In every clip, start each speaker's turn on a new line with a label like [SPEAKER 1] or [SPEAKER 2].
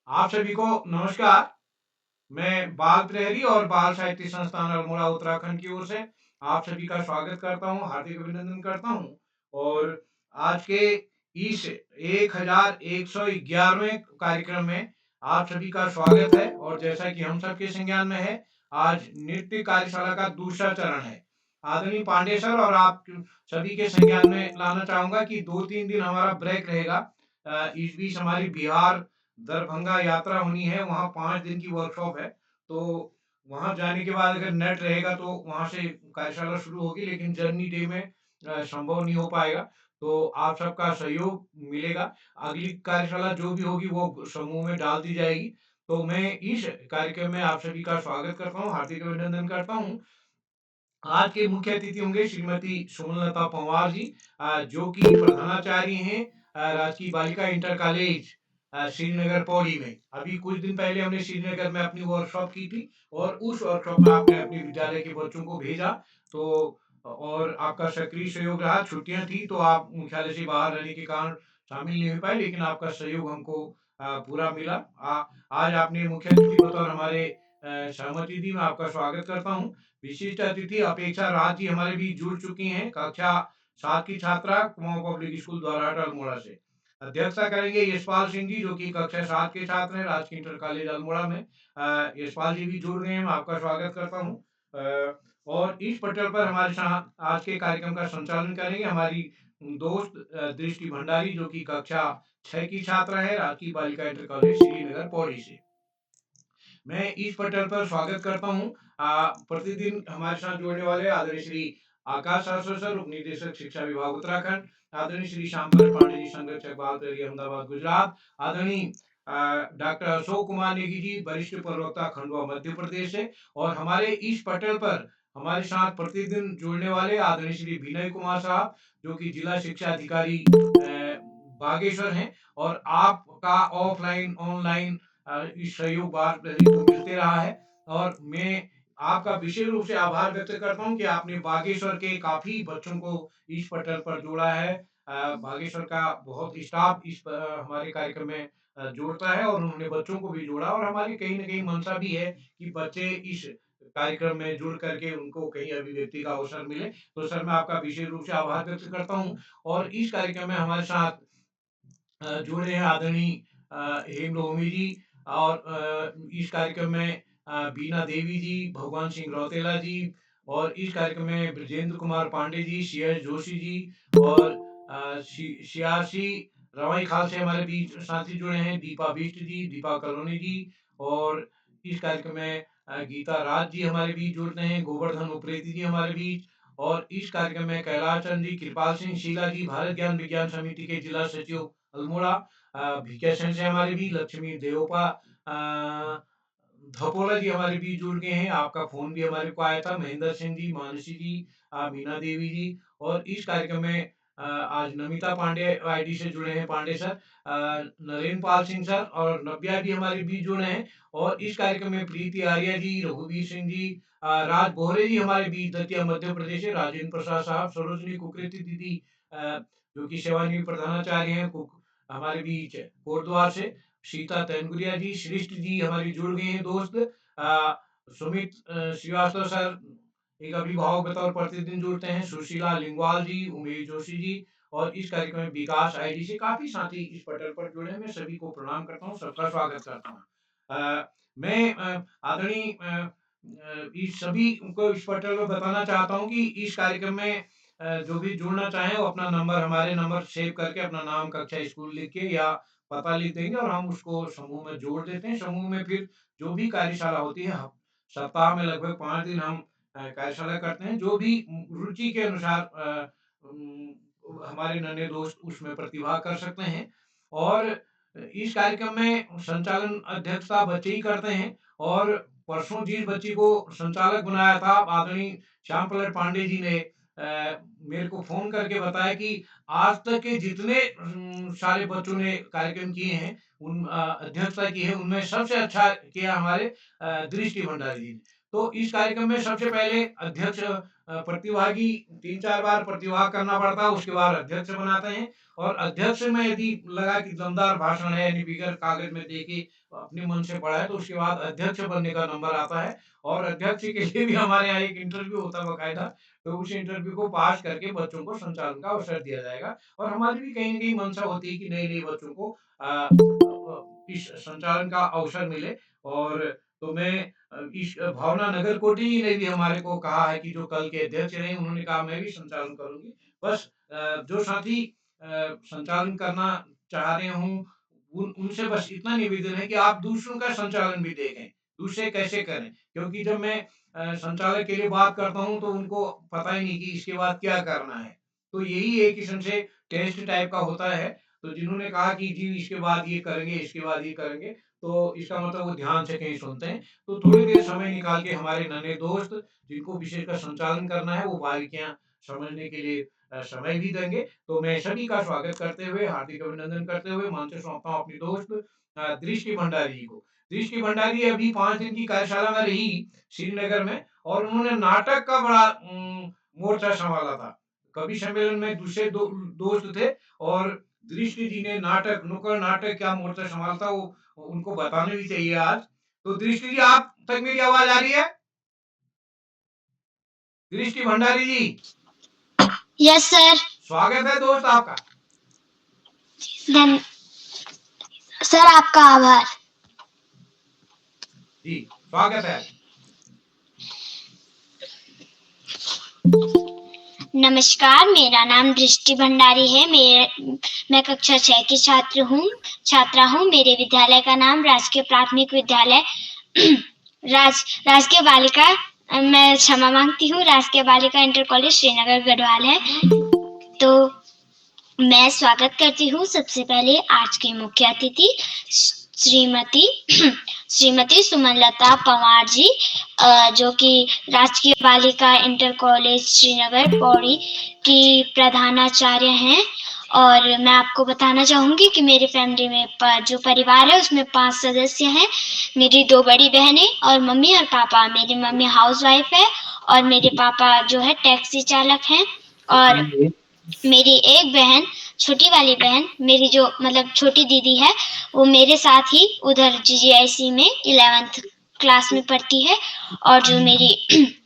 [SPEAKER 1] आप सभी को नमस्कार। मैं बाल प्रहरी और बाल साहित्य संस्थान अल्मोड़ा उत्तराखंड की ओर से आप सभी का स्वागत करता हूँ, हार्दिक अभिनंदन करता हूँ। और आज के इस 1111वें कार्यक्रम में आप सभी का स्वागत है। और जैसा कि हम सबके संज्ञान में है, आज नृत्य कार्यशाला का दूसरा चरण है। आदरणीय पांडे सर और आप सभी के संज्ञान में लाना चाहूंगा कि 2-3 दिन हमारा ब्रेक रहेगा। इस बीच हमारी बिहार दरभंगा यात्रा होनी है, वहाँ 5 दिन की वर्कशॉप है। तो वहाँ जाने के बाद अगर नेट रहेगा तो वहाँ से कार्यशाला शुरू होगी, लेकिन जर्नी डे में संभव नहीं हो पाएगा। तो आप सबका सहयोग मिलेगा। अगली कार्यशाला जो भी होगी वो समूह में डाल दी जाएगी। तो मैं इस कार्यक्रम में आप सभी का स्वागत करता हूँ, हार्दिक अभिनंदन करता हूँ। आज के मुख्य अतिथि होंगे श्रीमती सोमलता पंवार जी, जो कि प्रधानाचार्य हैं राजकीय बालिका इंटर कॉलेज श्रीनगर पौड़ी में। अभी कुछ दिन पहले हमने श्रीनगर में अपनी वर्कशॉप की थी और उस वर्कशॉप में आपने अपने विद्यालय के बच्चों को भेजा। तो और आपका सक्रिय सहयोग रहा। छुट्टियां थी तो आप मुख्यालय से बाहर रहने के कारण शामिल नहीं हो पाए, लेकिन आपका सहयोग हमको पूरा मिला। आज आपने मुख्य अतिथि बतौर हमारे सहमति दी। मैं आपका स्वागत करता हूँ। विशिष्ट अतिथि अपेक्षा राज जी हमारे बीच जुड़ चुकी हैं, कक्षा 7 की छात्रा कुमाऊं पब्लिक स्कूल द्वारा अल्मोड़ा से। अध्यक्षता करेंगे यशपाल सिंह जी, जो कि कक्षा 7 के छात्र हैं राजकीय इंटर कॉलेज अल्मोड़ा में। यशपाल जी भी जुड़ गए हैं, मैं आपका स्वागत करता हूँ। और इस पटल पर हमारे साथ आज के कार्यक्रम का संचालन करेंगे हमारी दोस्त दृष्टि भंडारी, जो कि कक्षा 6 की छात्रा है राजकीय बालिका इंटर कॉलेज श्रीनगर पौड़ी से। मैं इस पटल पर स्वागत करता हूँ प्रतिदिन हमारे साथ जुड़ने वाले आदरणीय श्री आकाश शास्त्री सर, उप निदेशक शिक्षा विभाग उत्तराखंड। आदरणीय श्री श्यामलाल पांडे जी, संरक्षक बाल प्रहरी अहमदाबाद गुजरात। आदरणीय डॉक्टर अशोक कुमार नेगी जी, वरिष्ठ प्रवक्ता खंडवा मध्य प्रदेश से। और हमारे इस पटल पर हमारे साथ प्रतिदिन जुड़ने वाले आदरणीय श्री विनय कुमार साहब, जो कि जिला शिक्षा अधिकारी बागेश्वर हैं। और आपका ऑफलाइन ऑनलाइन इस सहयोग बार प्रहरी को मिलते रहा है। और मैं आपका विशेष रूप से आभार व्यक्त करता हूं कि आपने बागेश्वर के काफी बच्चों को इस पटल पर जोड़ा है। बागेश्वर का बहुत स्टाफ इस हमारे कार्यक्रम में जोड़ता है और उन्होंने बच्चों को भी जोड़ा। और हमारी कहीं ना कहीं मंशा भी है कि बच्चे इस कार्यक्रम में जुड़ करके उनको कहीं अभिव्यक्ति का अवसर मिले। तो सर, मैं आपका विशेष रूप से आभार व्यक्त करता हूँ। और इस कार्यक्रम में हमारे साथ जुड़े हैं आदरणीय हेम लोमी जी। और इस कार्यक्रम में बीना देवी जी, भगवान सिंह रौतेला जी। और इस कार्यक्रम में ब्रजेंद्र कुमार पांडे जी, सीएस जोशी जी। और सियासी रवाई खाल से हमारे बीच साथी जुड़े हैं दीपा बिष्ट जी, दीपा कलोनी जी। और इस कार्यक्रम में गीता राज जी हमारे बीच जुड़ते हैं, गोवर्धन उप्रेती जी हमारे बीच। और इस कार्यक्रम में कैलाश चंद जी, कृपाल सिंह शीला जी, भारत ज्ञान विज्ञान समिति के जिला सचिव अल्मोड़ा। भिकिया सेन से हमारे बीच लक्ष्मी देवपा धपोला जी हमारे बीच जुड़ गए हैं। आपका फोन भी हमारे को आया था। महेंद्र सिंह जी, मानसी जी, मीना देवी जी। और इस कार्यक्रम में आज नमिता पांडे आईडी से जुड़े हैं, पांडे सर। नरेंद्र पाल सिंह सर और नव्या भी हमारे बीच जुड़े हैं। और इस कार्यक्रम में प्रीति आर्या जी, रघुवीर सिंह जी, राज बोहरे जी हमारे बीच दतिया मध्य प्रदेश से, राजेंद्र प्रसाद साहब, सरोजनी कुकृति दीदी जो कि सेवानिवृत्त प्रधानाचार्य हैं हमारे बीच कोटद्वार से। सीता तेंदुलिया जी, श्रेष्ठ जी हमारी जुड़ गए हैं दोस्त। सुमित श्रीवास्तव सर एक अभिभावक बतौर प्रतिदिन जुड़ते हैं। सुशीला लिंगवाल जी, उमेश जोशी जी। और इस कार्यक्रम में विकास आईडी से काफी साथी इस पटल पर जुड़े हैं। मैं सभी को प्रणाम करता हूँ, सबका स्वागत करता हूँ। मैं आदरणीय इस सभी को इस पटल पर बताना चाहता हूँ कि इस कार्यक्रम में जो भी जुड़ना चाहें वो अपना नंबर, हमारे नंबर सेव करके अपना नाम, कक्षा, स्कूल लिख के या पता लिख देंगे और हम उसको समूह में जोड़ देते हैं। समूह में फिर जो भी कार्यशाला होती है, सप्ताह में लगभग 5 दिन हम कार्यशाला करते हैं। जो भी रुचि के अनुसार हमारे नन्हे दोस्त उसमें प्रतिभाग कर सकते हैं। और इस कार्यक्रम में संचालन अध्यक्षता बच्चे ही करते हैं। और परसों जिस बच्ची को संचालक बनाया था आदरणीय श्याम पलट पांडे जी ने मेरे को फोन करके बताया कि आज तक के जितने सारे बच्चों ने कार्यक्रम किए हैं, उन अध्यक्षता की है, उनमें सबसे अच्छा किया हमारे दृष्टि भंडारी जी ने। तो इस कार्यक्रम में सबसे पहले अध्यक्ष प्रतिभागी 3-4 बार प्रतिभाग करना पड़ता है, उसके बाद अध्यक्ष बनाते हैं और अध्यक्ष में यदि लगा कि दमदार भाषण है यानी बिगड़ कागज में दे के अपने मन से पढ़ा है तो उसके बाद अध्यक्ष बनने का नंबर आता है और अध्यक्ष के लिए भी हमारे यहाँ एक इंटरव्यू होता है बकायदा। तो उस इंटरव्यू को पास करके बच्चों को संचालन का अवसर दिया जाएगा और हमारी भी कहीं न कहीं मंशा होती है कि नए-नए बच्चों को इस संचालन का अवसर मिले और तो मैं इस भावना नगर कोटी जी ने भी हमारे को कहा है कि जो कल के अध्यक्ष रहे उन्होंने कहा मैं भी संचालन करूँगी। बस जो साथी संचालन करना चाह रहे हों उनसे बस इतना निवेदन है कि आप दूसरों का संचालन भी देखें, दूसरे कैसे करें? क्योंकि जब मैं संचालक के लिए बात करता हूँ तो उनको पता ही नहीं कि इसके बाद क्या करना है। तो यही एक किस्म से टेस्ट टाइप का होता है। तो जिन्होंने कहा कि जी इसके बाद ये करेंगे, इसके बाद ये करेंगे, तो इसका मतलब वो ध्यान से कहीं सुनते हैं। तो थोड़ी देर समय निकाल के हमारे नन्हे दोस्त जिनको विषय का संचालन करना है वो बारीकियाँ समझने के लिए समय भी देंगे। तो मैं सभी का स्वागत करते हुए, हार्दिक अभिनंदन करते हुए मंच सौंपता हूँ अपनी दोस्त दृष्टि भंडारी जी को। दृष्टि भंडारी अभी 5 दिन की कार्यशाला में रही श्रीनगर में और उन्होंने नाटक का बड़ा मोर्चा सँभाला था। कवि सम्मेलन में दूसरे दोस्त थे और दृष्टि जी ने नाटक, नुक्कड़ नाटक क्या मोर्चा सँभाला था वो उनको बताना भी चाहिए आज। तो दृष्टि जी आप तक मेरी आवाज़ आ रही है? दृष्टि भंडारी जी।
[SPEAKER 2] Yes sir.
[SPEAKER 1] स्वागत है दोस्त आपका।
[SPEAKER 2] सर आपका आभार।
[SPEAKER 1] जी, स्वागत है।
[SPEAKER 2] नमस्कार, मेरा नाम दृष्टि भंडारी है। मैं कक्षा 6 की छात्रा हूँ। मेरे विद्यालय का नाम राजकीय प्राथमिक विद्यालय राजकीय बालिका मैं क्षमा मांगती हूँ राजकीय बालिका इंटर कॉलेज श्रीनगर गढ़वाल है। तो मैं स्वागत करती हूँ सबसे पहले आज के मुख्य अतिथि श्रीमती सुमनलता पंवार जी, जो कि राजकीय बालिका इंटर कॉलेज श्रीनगर पौड़ी की प्रधानाचार्य हैं। और मैं आपको बताना चाहूंगी कि मेरी फैमिली में जो परिवार है उसमें 5 सदस्य हैं। मेरी 2 बड़ी बहनें और मम्मी और पापा। मेरी मम्मी हाउसवाइफ है और मेरे पापा जो है टैक्सी चालक हैं। और मेरी एक बहन, छोटी वाली बहन, मेरी जो मतलब छोटी दीदी है, वो मेरे साथ ही उधर GGIC में 11th क्लास में पढ़ती है। और जो मेरी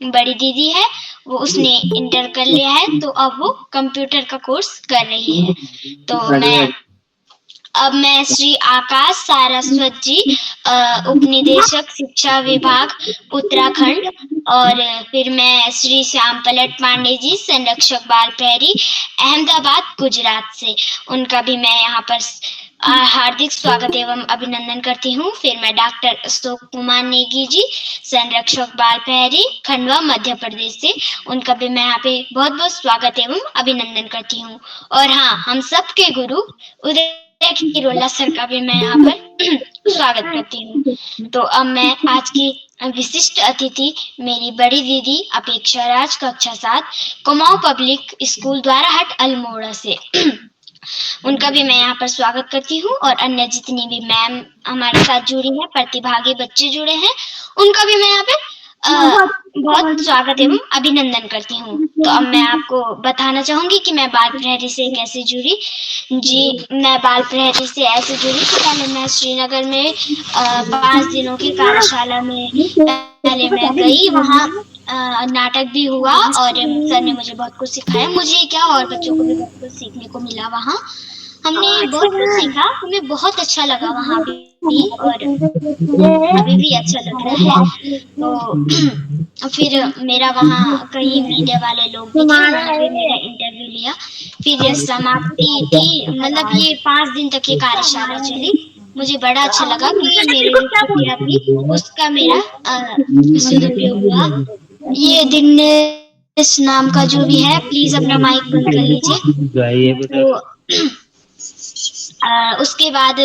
[SPEAKER 2] बड़ी दीदी है वो उसने इंटर कर लिया है, तो अब वो कंप्यूटर का कोर्स कर रही है। तो मैं श्री आकाश सारस्वत जी, उपनिदेशक शिक्षा विभाग उत्तराखंड। और फिर मैं श्री श्याम पलट पांडे जी, संरक्षक बाल प्रहरी अहमदाबाद गुजरात से, उनका भी मैं यहाँ पर हार्दिक स्वागत एवं अभिनंदन करती हूँ। फिर मैं डॉक्टर अशोक कुमार नेगी जी, संरक्षक बाल प्रहरी खंडवा मध्य प्रदेश से, उनका भी मैं यहाँ पे बहुत बहुत स्वागत एवं अभिनंदन करती हूँ। और हाँ, हम सबके गुरु उदय किरोला सर का भी मैं यहाँ पर स्वागत करती हूँ। तो अब मैं आज की विशिष्ट अतिथि मेरी बड़ी दीदी अपेक्षा राज, कक्षा 7, कुमाऊं पब्लिक स्कूल द्वाराहाट अल्मोड़ा से, उनका भी मैं यहाँ पर स्वागत करती हूँ। और अन्य जितनी भी मैम हमारे साथ जुड़ी है, प्रतिभागी बच्चे जुड़े हैं, उनका भी मैं यहाँ पे बहुत स्वागत एवं अभिनंदन करती हूँ। तो अब मैं आपको बताना चाहूंगी कि मैं बाल प्रहरी से कैसे जुड़ी। जी, मैं बाल प्रहरी से ऐसे जुड़ी कि पहले मैं श्रीनगर में 5 दिनों की कार्यशाला में पहले मैं गई। वहाँ नाटक भी हुआ और सर ने मुझे बहुत कुछ सिखाया। मुझे क्या और बच्चों को भी बहुत कुछ सीखने को मिला। वहाँ हमने बहुत कुछ सीखा, हमें बहुत अच्छा लगा वहाँ भी और अभी भी अच्छा लग रहा है। तो फिर मेरा वहाँ कई मीडिया वाले लोग भी थे, उन्होंने भी मेरा इंटरव्यू लिया। फिर ये समाप्ति थी, मतलब ये 5 दिन तक ये कार्यशाला चली। मुझे बड़ा अच्छा लगा कि मेरी जो छुट्टियाँ थी उसका मेरा सदुपयोग हुआ। ये दिनेश नाम का जो भी है, प्लीज अपना माइक बंद कर लीजिए। तो उसके बाद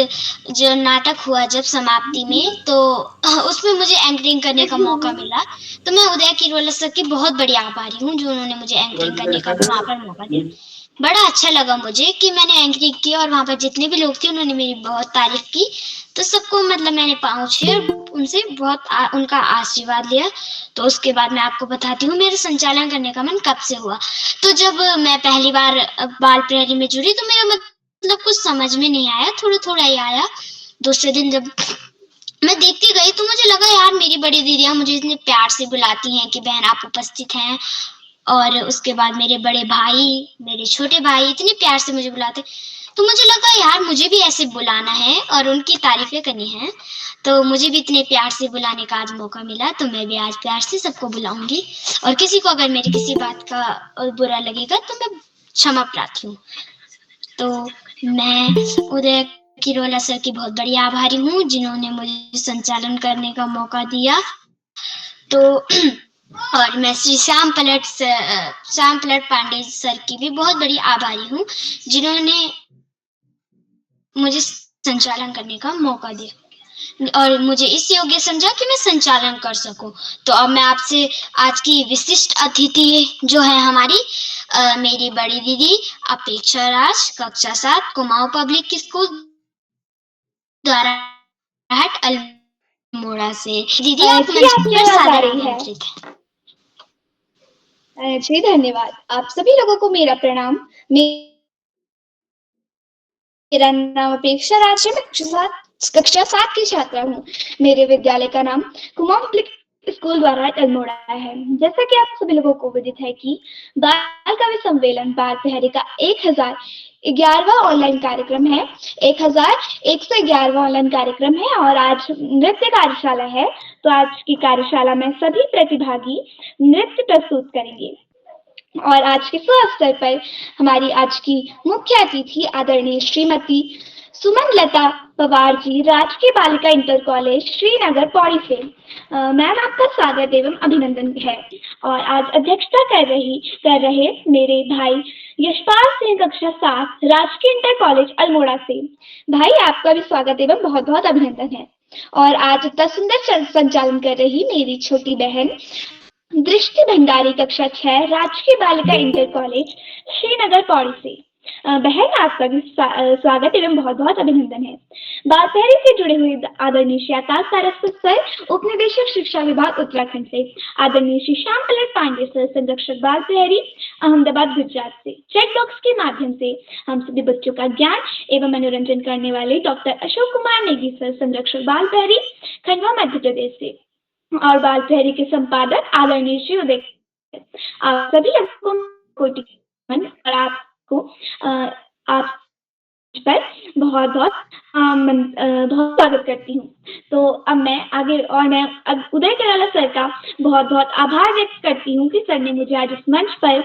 [SPEAKER 2] जो नाटक हुआ जब समाप्ति में, तो उसमें मुझे एंकरिंग करने का मौका मिला। तो मैं उदय किरोला सर की बहुत बड़ी आभारी हूँ जो उन्होंने मुझे एंकरिंग करने का वहाँ पर मौका दिया। बड़ा अच्छा लगा मुझे कि मैंने एंकरिंग की और वहाँ पर जितने भी लोग थे उन्होंने मेरी बहुत तारीफ की। तो सबको मतलब मैंने पाँव छुए और उनसे बहुत उनका आशीर्वाद लिया। तो उसके बाद मैं आपको बताती हूँ मेरा संचालन करने का मन कब से हुआ। तो जब मैं पहली बार बाल प्रहरी में जुड़ी तो मेरा मतलब कुछ समझ में नहीं आया, थोड़ा-थोड़ा ही आया। दूसरे दिन जब मैं देखती गई तो मुझे लगा यार मेरी बड़ी दीदियाँ मुझे इतने प्यार से बुलाती हैं कि बहन आप उपस्थित हैं। और उसके बाद मेरे बड़े भाई, मेरे छोटे भाई इतने प्यार से मुझे बुलाते। तो मुझे लगा यार मुझे भी ऐसे बुलाना है और उनकी तारीफ़ें करनी है। तो मुझे भी इतने प्यार से बुलाने का आज मौका मिला, तो मैं भी आज प्यार से सबको बुलाऊँगी। और किसी को अगर मेरी किसी बात का बुरा लगेगा तो मैं क्षमा प्रार्थी हूँ। तो मैं उदय किरोला सर की बहुत बड़ी आभारी हूँ जिन्होंने मुझे संचालन करने का मौका दिया। तो और मैं श्री श्याम पलट पांडे सर की भी बहुत बड़ी आभारी हूँ जिन्होंने मुझे संचालन करने का मौका दिया और मुझे इस योग्य समझा कि मैं संचालन कर सकूं। तो अब मैं आपसे आज की विशिष्ट अतिथि जो है हमारी मेरी बड़ी दीदी अपेक्षा राज, कक्षा 7 कुमाऊं पब्लिक स्कूल द्वारा अल्मोड़ा से। दीदी आप
[SPEAKER 3] जी, आपकी
[SPEAKER 2] मंच पर
[SPEAKER 3] आवाज आ
[SPEAKER 2] सादर
[SPEAKER 3] रही है।
[SPEAKER 2] आमंत्रित हैं।
[SPEAKER 3] जी धन्यवाद। आप सभी लोगों को मेरा प्रणाम। मेरा नाम अपेक्षा राज है। मैं कक्षा 7 की छात्रा हूँ। मेरे विद्यालय का नाम कुमाऊं पब्लिक स्कूल द्वारा अल्मोड़ा है। जैसा कि आप सभी लोगों को विदित है कि बाल कवि सम्मेलन बाल प्रहरी का 1011वां ऑनलाइन कार्यक्रम है। 1111वां ऑनलाइन कार्यक्रम है और आज नृत्य कार्यशाला है। तो आज की कार्यशाला में सभी प्रतिभागी नृत्य प्रस्तुत करेंगे। और आज के शुभ अवसर पर हमारी आज की मुख्य अतिथि आदरणीय श्रीमती सुमन लता पवार जी, राजकीय बालिका इंटर कॉलेज श्रीनगर पौड़ी से। मैम आपका स्वागत एवं अभिनंदन है। और आज अध्यक्षता कर रहे मेरे भाई यशपाल सिंह, कक्षा 7 राजकीय इंटर कॉलेज अल्मोड़ा से। भाई आपका भी स्वागत एवं बहुत बहुत अभिनंदन है। और आज इतना सुंदर संचालन कर रही मेरी छोटी बहन दृष्टि भंडारी, कक्षा 6 राजकीय बालिका इंटर कॉलेज श्रीनगर पौड़ी से। बहन आपका भी स्वागत एवं बहुत बहुत अभिनंदन है। बाल प्रहरी से जुड़े हुए आदरणीय श्री आकाश सारस्वत सर, उपनिदेशक शिक्षा विभाग उत्तराखंड से। आदरणीय श्री श्याम पलट पांडे सर, संरक्षक बाल प्रहरी अहमदाबाद गुजरात से। चैट बॉक्स के माध्यम से हम सभी बच्चों का ज्ञान एवं मनोरंजन करने वाले डॉक्टर अशोक कुमार नेगी सर, संरक्षक बाल प्रहरी खंडवा मध्य प्रदेश से। और बाल प्रहरी के संपादक आदरणीय श्री उदय। आप सभी और आपको आप पर बहुत बहुत बहुत स्वागत करती हूँ। तो अब मैं आगे और मैं उदय किरोला सर का बहुत बहुत आभार व्यक्त करती हूँ कि सर ने मुझे आज इस मंच पर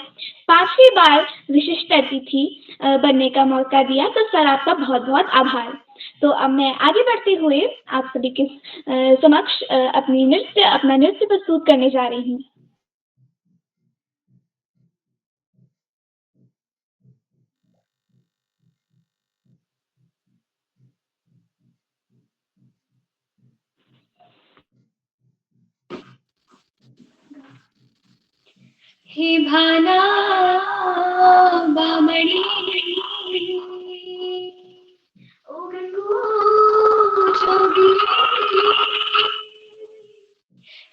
[SPEAKER 3] 5वीं बार विशिष्ट अतिथि बनने का मौका दिया। तो सर आपका बहुत बहुत आभार। तो अब मैं आगे बढ़ते हुए आप सभी के समक्ष अपना नृत्य प्रस्तुत करने जा रही हूँ। हे भाना बामणी ओ गंगू जोगी,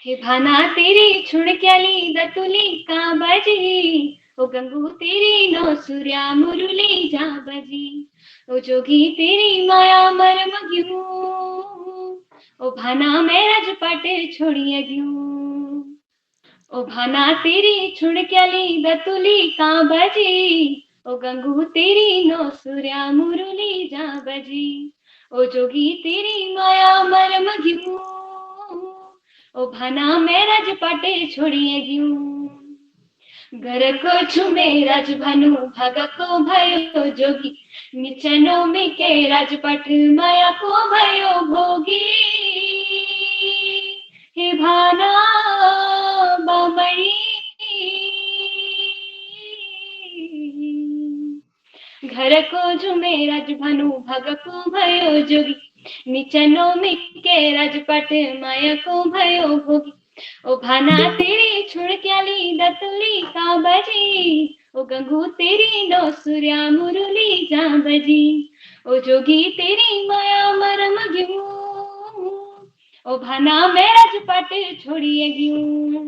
[SPEAKER 3] हे भाना तेरी छुड़क्याली दतुली का बजी, ओ गंगू तेरी नो सूर्या मुरली जा बजी, ओ जोगी तेरी माया मरम ग्यू, ओ भाना मैं राजपाट छोड़िए ग्यू, ओ भाना तेरी छुड़क्याली दतुली का बजी, ओ गंगू तेरी नो सूर्या मुरली जा बजी, ओ जोगी तेरी माया मरम ग्यू, ओ भाना मैं राजपाट छोड़िए ग्यू, घर को छुमे राजभानु भग को भयो जोगी, निचनो में के राजपट माया को भयो भोगी, हे भाना बामणी घर को झुमे राजभानु भग को भयो जोगी, निचनो में के राजपट माया को भयो भोगी, ओ भाना तेरी छुड़क्याली दतुली का बजी, ओ गंगू तेरी नो सूर्या मुरली जा बजी, ओ जोगी तेरी माया मरम ग्यू,
[SPEAKER 4] ओ भाना मेरा झपट छोड़िए क्यों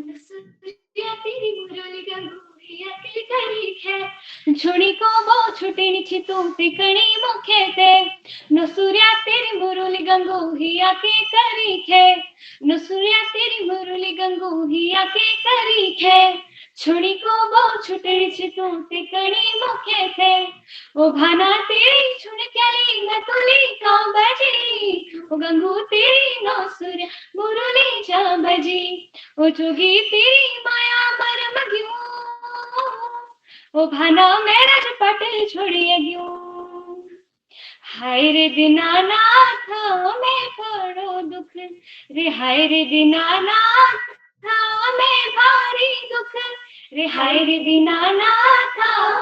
[SPEAKER 4] तेरी मुरली गंगूरिया के करी है छोड़ी को वो छुटी छि तू तिकणी मुखे ते न सूर्या तेरी मुरली गंगूरिया के करी है न सूर्या तेरी मुरली गंगूरिया के करी है छोड़ी को वो छुटी छि तू तिकणी मुखे थे ओ भाना तेरी छुड़ चली न तुली का बजी ओ गंगू तेरी नौ सूर्य मुरली जा बजी ओ जोगी तेरी माया मरम क्यों ओ भाना मेरा झपट छोड़िए क्यों हाय रे दीनानाथ मैं बड़ो दुख रे हाय रे दीनानाथ मैं भारी दुख रे हाय रे दीनानाथ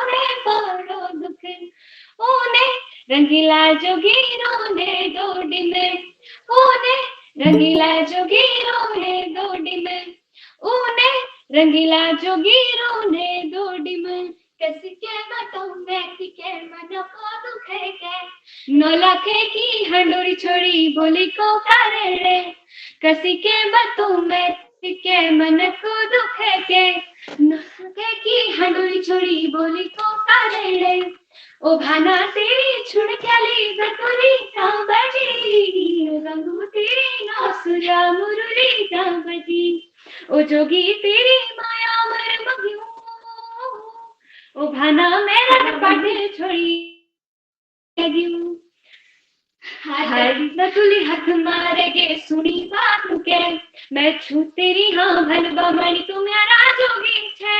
[SPEAKER 4] मैं बड़ो दुख ओने रंगीला जोगीरो ने दौड़ी में ओने रंगीला जोगीरो ने दौड़ी में ओने रंगीला जोगीरो ने दौड़ी में कैसी के बताऊं मैं के मन को दुखे के नौ लाखे की हंडोरी छोड़ी बोली को करे रे कैसी के बताऊं मैं के मन को दुखे के नौ लाखे की हंडोरी छोड़ी बोली को करे रे ओ भाना तेरी छुड़ चली बतुरी का बजी रंगू तेरी नौसुरा मुरली का बजी ओ जोगी तेरी माया मर मगियो ओ भाना मेरा झपट छोड़ी हाय नकुली हाथ मारेगे सुनी बात के मैं छू तेरी हाँ भलवा मणि तू मेरा जोगी छे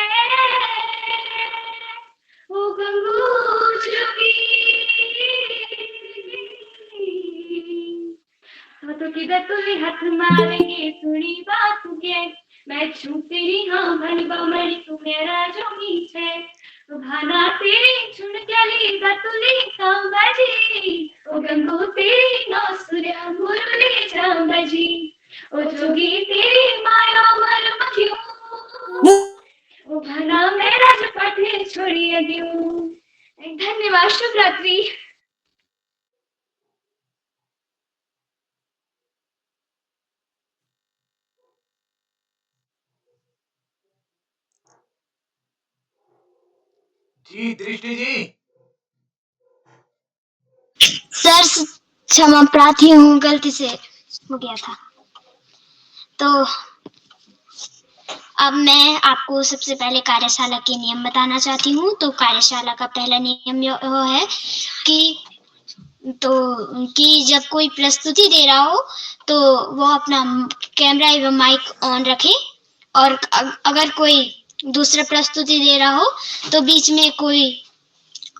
[SPEAKER 4] ओ गंगू जोगी तो किधर तुली हाथ मारेंगे सुनी बात के मैं छू तेरी हाँ भलवा मणि तू मेरा जोगी छे भाना तेरी छुड़ चली बतुली का बजी ओ गंगू तेरी नौ सूर्य मुरली जा बजी ओ जोगी तेरी माया मर मखियो ओ भाना मेरा झपट छोड़िए क्यों
[SPEAKER 3] धन्यवाद। शुभ रात्रि।
[SPEAKER 1] जी दृष्टि जी।
[SPEAKER 2] सर क्षमा प्रार्थी हूँ, गलती से हो गया था। तो अब मैं आपको सबसे पहले कार्यशाला के नियम बताना चाहती हूँ। तो कार्यशाला का पहला नियम यह है कि जब कोई प्रस्तुति दे रहा हो तो वो अपना कैमरा एवं माइक ऑन रखे, और अगर कोई दूसरा प्रस्तुति दे रहा हो तो बीच में कोई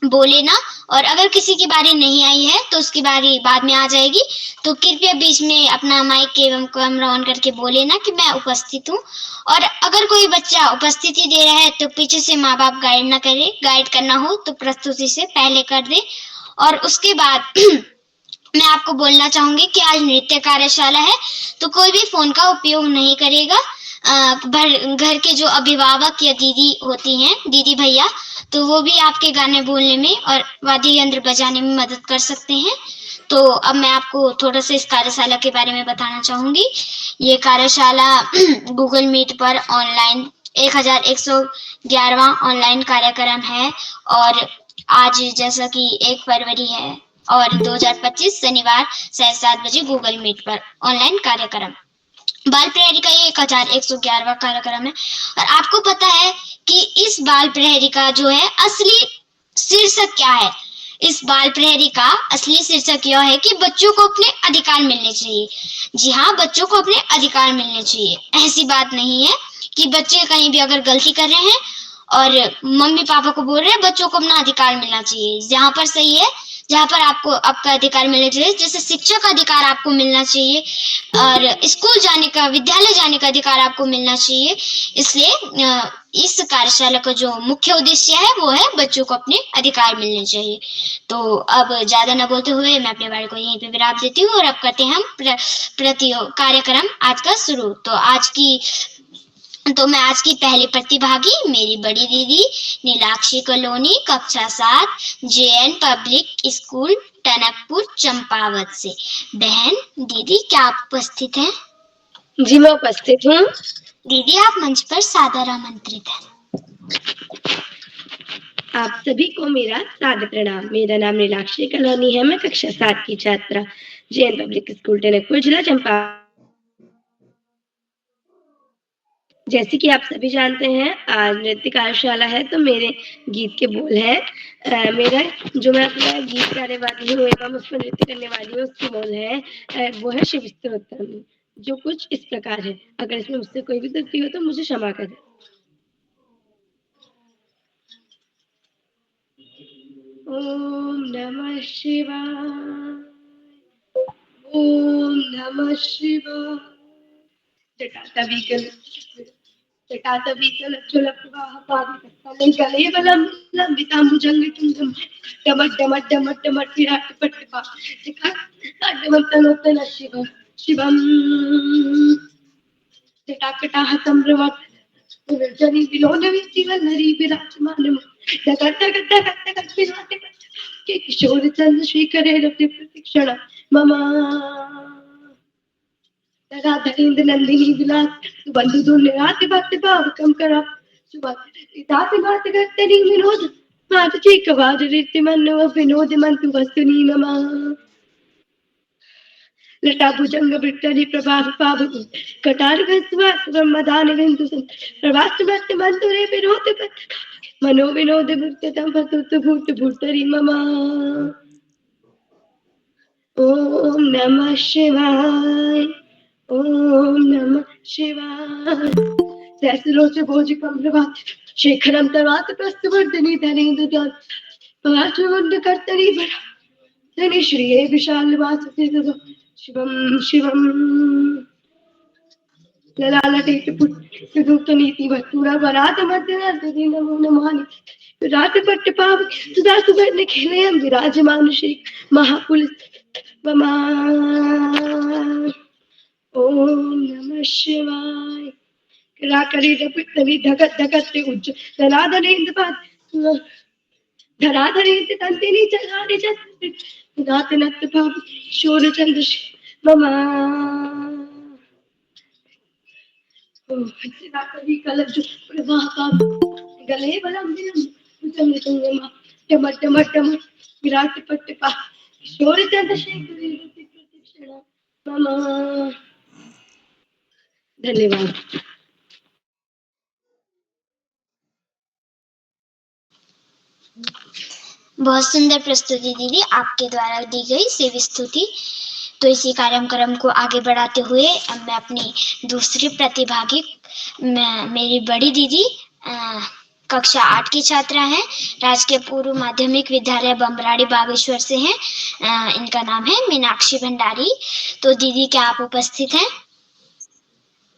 [SPEAKER 2] बोले ना, और अगर किसी की बारी नहीं आई है तो उसकी बारी बाद में आ जाएगी, तो कृपया बीच में अपना माइक एवं कैमरा ऑन करके बोले ना कि मैं उपस्थित हूँ। और अगर कोई बच्चा उपस्थिति दे रहा है तो पीछे से माँ बाप गाइड ना करे, गाइड करना हो तो प्रस्तुति से पहले कर दे। और उसके बाद मैं आपको बोलना चाहूंगी कि आज नृत्य कार्यशाला है तो कोई भी फोन का उपयोग नहीं करेगा। घर के जो अभिभावक या दीदी होती हैं, दीदी भैया, तो वो भी आपके गाने बोलने में और वाद्य यंत्र बजाने में मदद कर सकते हैं। तो अब मैं आपको थोड़ा सा इस कार्यशाला के बारे में बताना चाहूंगी। ये कार्यशाला गूगल मीट पर ऑनलाइन 1111वां ऑनलाइन कार्यक्रम है, और आज जैसा कि 1 फरवरी है और 2025 शनिवार 7:30 बजे गूगल मीट पर ऑनलाइन कार्यक्रम। बाल प्रहरी का ये 1111वां कार्यक्रम है। और आपको पता है कि इस बाल प्रहरी का जो है असली शीर्षक क्या है? इस बाल प्रहरी का असली शीर्षक यह है कि बच्चों को अपने अधिकार मिलने चाहिए। जी हाँ, बच्चों को अपने अधिकार मिलने चाहिए। ऐसी बात नहीं है कि बच्चे कहीं भी अगर गलती कर रहे हैं और मम्मी पापा को बोल रहे हैं, बच्चों को अपना अधिकार मिलना चाहिए। जहाँ पर सही है, जहाँ पर आपको आपका अधिकार मिलना चाहिए, जैसे शिक्षा का अधिकार आपको मिलना चाहिए और स्कूल जाने का, विद्यालय जाने का अधिकार आपको मिलना चाहिए। इसलिए इस कार्यशाला का जो मुख्य उद्देश्य है वो है बच्चों को अपने अधिकार मिलने चाहिए। तो अब ज्यादा न बोलते हुए मैं अपने बारे को यहीं पे विराम देती हूँ और अब करते हैं हम कार्यक्रम आज का शुरू। तो मैं आज की पहली प्रतिभागी मेरी बड़ी दीदी नीलाक्षी कॉलोनी कक्षा 7 JN public school Tanakpur Champawat से। बहन दीदी क्या आप उपस्थित हैं?
[SPEAKER 5] जी मैं उपस्थित हूँ।
[SPEAKER 2] दीदी आप मंच पर सादर आमंत्रित हैं।
[SPEAKER 5] आप सभी को मेरा सादर प्रणाम। मेरा नाम नीलाक्षी कलोनी है। मैं कक्षा 7 की छात्रा जैन पब्लिक स्कूल टनकपुर जिला चंपारण। जैसे कि आप सभी जानते हैं आज नृत्य कार्यशाला है, तो मेरे गीत के बोल है मेरा जो मैं अपना गीत गाने वाली हूँ एवं उस पर नृत्य करने वाली हूँ, उसके बोल है वो है शिव स्तोत्रम, जो कुछ इस प्रकार है। अगर इसमें मुझसे कोई भी त्रुटि हो तो मुझे क्षमा करें। ओम नमः शिवाय, ओम नमः शिवाय। शिवम जटाकटाहतं प्रवर्त पुनर्जनि विलोलविष्टिवल्लरी विराजमानम् जगत्तगत्तगत्तगत्तिनाट्य के किशोरचन्द्र श्रीकरे रति प्रतीक्षण मम राधेन्द्र नंदिनी विलास बंधु दुर्निराति भक्ति भावकम करा सुभाति मात गत्तरी विनोद मात चीक वाज रीति मनो विनोद मंतु वस्तुनी नमः लता भुजंग विक्टरी प्रभाव पाव कटार गस्वास ब्रह्मदान बिंदु प्रवास भक्त मंतुरे विनोद मनो विनोद भक्तम भतुत भूत भूतरी मम ओम नमः शिवाय, ओम नमः शिवाय। सहस्रोच भोजकम प्रभात शेखरम तवात प्रस्तुवर्धनी धनेन्द्र जात पार्श्ववंद कर्तरी बड़ा धनी श्रीये विशाल वासते शिवम शिवम ललालटेट पुट नीति वस्तुरा वरात मध्यनाथ नमो नमानि रात पट्ट पाव सुधा सुवर्ण खेले हम विराजमान श्री महापुलिस ममा ओम नमः शिवाय। कराकरी रपितरी धगत धगत उज्ज धनाधनेन्द्र पाद धराधरेन्द्र तंतिनी चलाने चत रात नत भाव शोर चंद्र ममा कराकरी कलज प्रवाह का गले बलम दिलम चंद्र चंद्रमा टमट टमट टमट विराट पट्ट पा शोर चंद्र शेखरी रति प्रतीक्षण ममा। धन्यवाद।
[SPEAKER 2] बहुत सुंदर प्रस्तुति दीदी आपके द्वारा दी गई शिव स्तुति। तो इसी कार्यक्रम को आगे बढ़ाते हुए अब मैं अपनी दूसरी प्रतिभागी मेरी बड़ी दीदी कक्षा 8 की छात्रा हैं, राजकीय पूर्व माध्यमिक विद्यालय बमराड़ी बागेश्वर से हैं। इनका नाम है मीनाक्षी भंडारी। तो दीदी क्या आप उपस्थित हैं?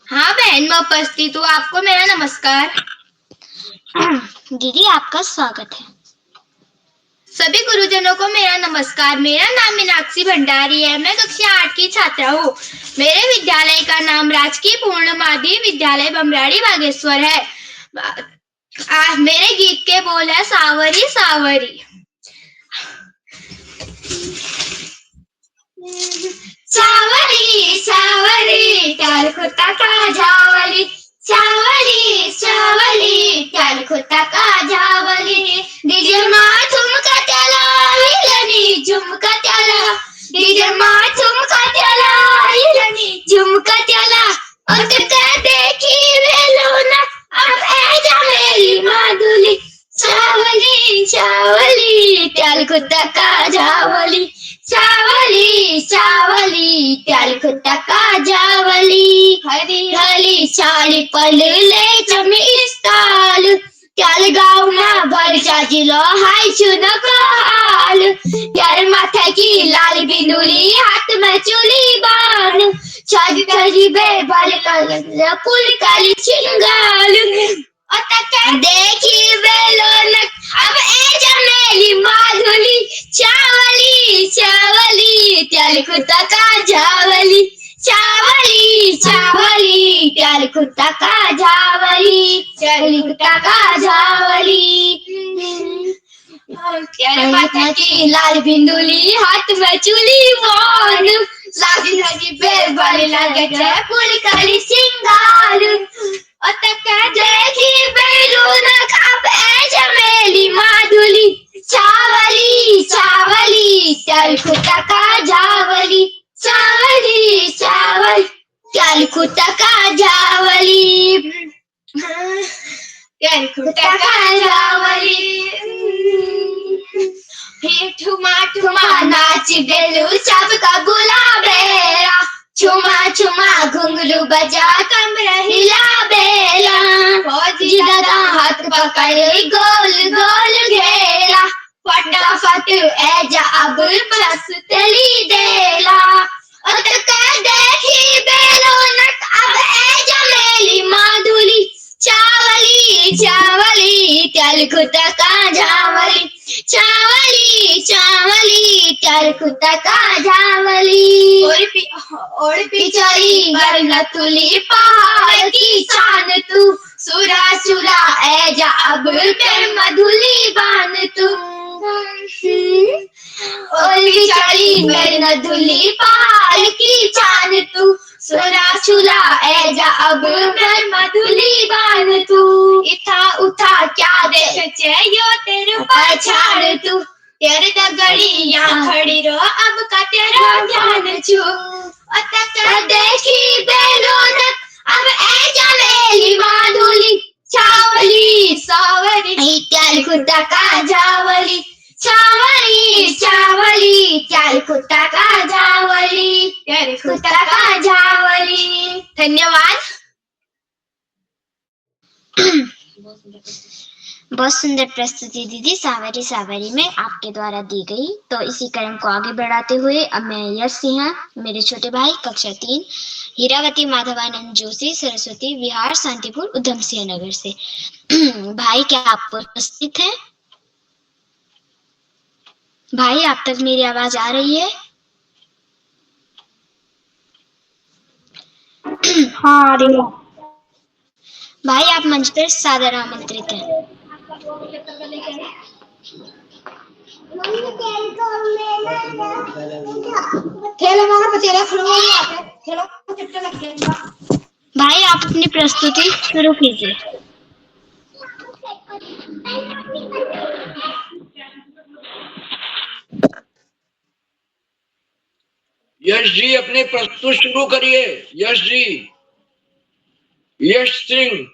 [SPEAKER 6] हाँ बहन मैं उपस्थित हूँ। आपको मेरा नमस्कार।
[SPEAKER 2] दीदी आपका स्वागत है।
[SPEAKER 6] सभी गुरुजनों को मेरा नमस्कार। मेरा नाम मीनाक्षी भंडारी है। मैं कक्षा 8 की छात्रा हूँ। मेरे विद्यालय का नाम राजकीय पूर्ण माध्यमिक विद्यालय बमराड़ी बागेश्वर है। मेरे गीत के बोल है सावरी सावरी। सावरी सावरी त्याल खुता का झावली, सावरी सावरी त्याल खुता का झावली। डीजे माँ ठुमका त्याला हिलनी झुमका त्याला, डीजे माँ ठुमका त्याला हिलनी झुमका त्याला। और कते देखी वेलोना अब ए जा मेरी माधुली, सावली सावली त्याल खुता का झावली, सावली सावली त्याल खुता का झावली। हरी हरी साड़ी पलले चमिस्ताल त्याल गावना भरचा जिलो हाय चुनकाल। त्याल माथे की लाल बिंदुली हाथ में चूली बान, छाजी छाजी बेबाल का पुल काली चिंगाल। देखी बेलोनक अब ए जमेली माधुली, चावली चावली त्याल खुता का झावली, चावली चावली त्याल खुता का झावली, त्याल खुता का झावली। त्याल माथा की लाल बिंदुली हाथ में चूली बान, साजी साजी बेबाल लागे छे फुलकली सिंगार अतक देखी बैलून खाबे चमेली माधुली चावली चावली त्यालकुटा का जावली चावली चावल त्यालकुटा का जावली त्यालकुटा का जावली ठुमा ठुमा नाच डेलू सबका गुलाबेरा छुमा छुमा घुंगरू बजा कमर हिला बेला फौजी दादा हाथ पकड़ गोल गोल घेरा फटाफट ऐजा अब बस तली देला अतक देखी बेलून अब ऐजा मेली माधुली चावली चावली त्यालकुटा का जावली चावली चावली त्यालकुटा का जावली और पिछड़ी वरना तुली पहाड़ की शान तू सुरा सुरा ऐजा अब फिर मधुली बान तू और पिछड़ी वरना तुली पहाड़ की शान तू सुरा सुरा ऐजा अब फिर मधुली बान तू इथा उठा क्या देखे यो तेरे पछाड़ तू तेरे दगड़ी यहाँ खड़ी रो अब का तेरा ध्यान छू अतक देखी बेलून अब ऐजा मेली माधुली चावली सावरी त्यालकुटा का जावली चावली चावली त्यालकुटा का जावली त्यालकुटा का जावली। धन्यवाद।
[SPEAKER 2] बहुत सुंदर प्रस्तुति दीदी सावरी सावरी में आपके द्वारा दी गई। तो इसी क्रम को आगे बढ़ाते हुए अब मैं यश सिंह मेरे छोटे भाई कक्षा 3 हीरावती माधवानंद जोशी सरस्वती विहार शांतिपुर उधम सिंह नगर से। भाई क्या आप उपस्थित हैं? भाई आप तक मेरी आवाज आ रही है?
[SPEAKER 3] हाँ आ रही है।
[SPEAKER 2] भाई आप मंच पर सादर आमंत्रित हैं। भाई आप अपनी प्रस्तुति शुरू कीजिए।
[SPEAKER 7] यश जी अपनी प्रस्तुति शुरू करिए। यश जी, यश सिंह।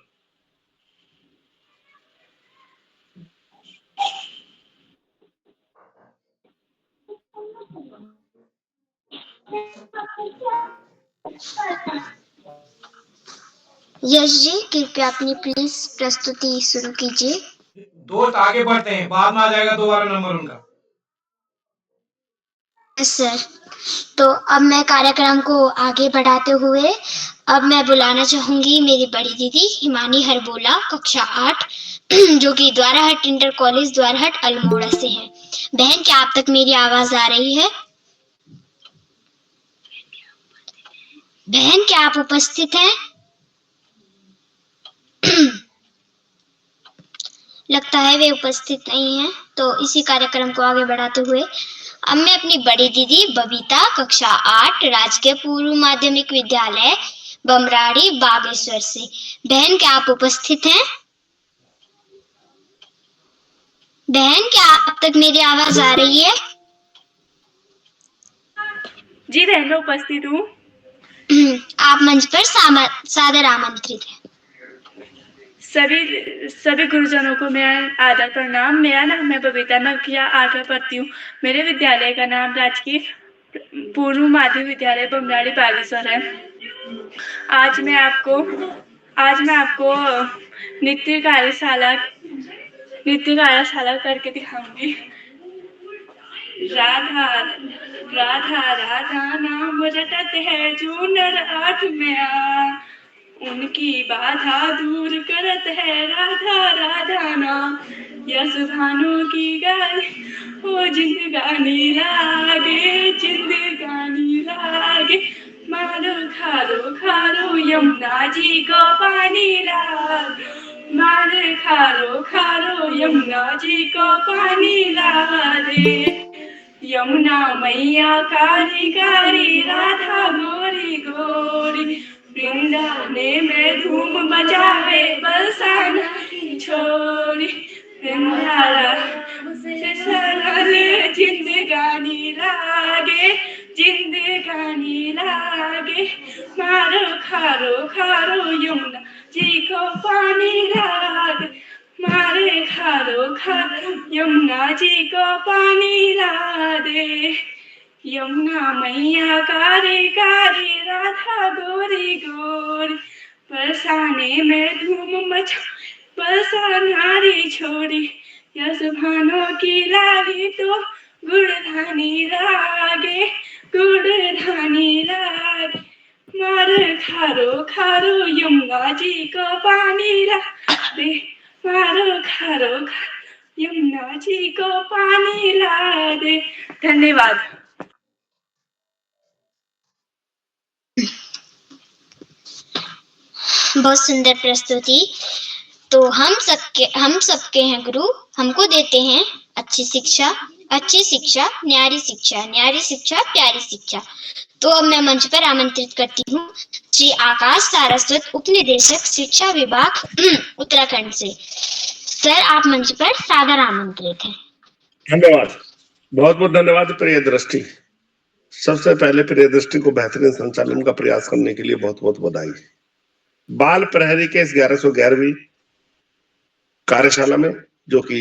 [SPEAKER 2] यश जी कृपया अपनी प्लीज प्रस्तुति शुरू कीजिए।
[SPEAKER 1] दोस्त आगे बढ़ते हैं, बाद में आ जाएगा दोबारा नंबर उनका।
[SPEAKER 2] सर, तो अब मैं कार्यक्रम को आगे बढ़ाते हुए अब मैं बुलाना चाहूंगी मेरी बड़ी दीदी हिमानी हरबोला कक्षा 8 जो कि द्वाराहट इंटर कॉलेज द्वाराहट अल्मोड़ा से है। बहन क्या आप तक मेरी आवाज आ रही है? बहन क्या आप उपस्थित हैं? लगता है वे उपस्थित नहीं हैं। तो इसी कार्यक्रम को आगे बढ़ाते हुए अब मैं अपनी बड़ी दीदी बबीता कक्षा 8 राजकीय पूर्व माध्यमिक विद्यालय बमराड़ी बागेश्वर से। बहन क्या आप उपस्थित हैं? बहन क्या आप तक मेरी आवाज आ रही है?
[SPEAKER 4] जी बहन मैं उपस्थित हूँ।
[SPEAKER 2] आप मंच पर सादर आमंत्रित हैं।
[SPEAKER 4] सभी गुरुजनों को मेरा आदर प्रणाम। मेरा नाम है बबीता, मैं कक्षा 8 में पढ़ती हूँ। मेरे विद्यालय का नाम राजकीय पूर्व माध्यमिक विद्यालय बमराड़ी बागेश्वर है। आज मैं आपको नृत्य कार्यशाला करके दिखाऊंगी। राधा राधा राधा नाम रटत है जो नर आठ में आ, उनकी बाधा दूर करत है राधा राधा नाम। यस भानु की गाली ओ जिंदगानी लागे मारो खारो यमुना जी को पानी लाग। मार खारो यमुना जी को पानी ला दे। यमुना मैया कारी कारी राधा गोरी गो लागे, मारो खारो खारो यमुना जी को पानी लागे, मारे खारो खारो यमुना जी को पानी ला दे। यमुना मैया कारी कारी, राधा गोरी गोरी, बरसाने में धूम मचा बरसा नारी छोड़ी, यस भानो की लाली तो गुड़धानी लागे, गुड़धानी लागे, मार खारो खारो यमुना जी को पानी ला दे, मारो खारो खारो यमुना जी को पानी ला दे। धन्यवाद।
[SPEAKER 2] बहुत सुंदर प्रस्तुति। तो हम सबके हैं गुरु, हमको देते हैं अच्छी शिक्षा, न्यारी शिक्षा प्यारी शिक्षा। तो अब मैं मंच पर आमंत्रित करती हूँ श्री आकाश सारस्वत, उपनिदेशक शिक्षा विभाग उत्तराखंड से। सर, आप मंच पर सादर आमंत्रित हैं।
[SPEAKER 8] धन्यवाद, बहुत बहुत धन्यवाद प्रिय दृष्टि। सबसे पहले प्रिय दृष्टि को बेहतरीन संचालन का प्रयास करने के लिए बहुत बहुत बधाई। बाल प्रहरी के इस 1111वीं कार्यशाला में, जो कि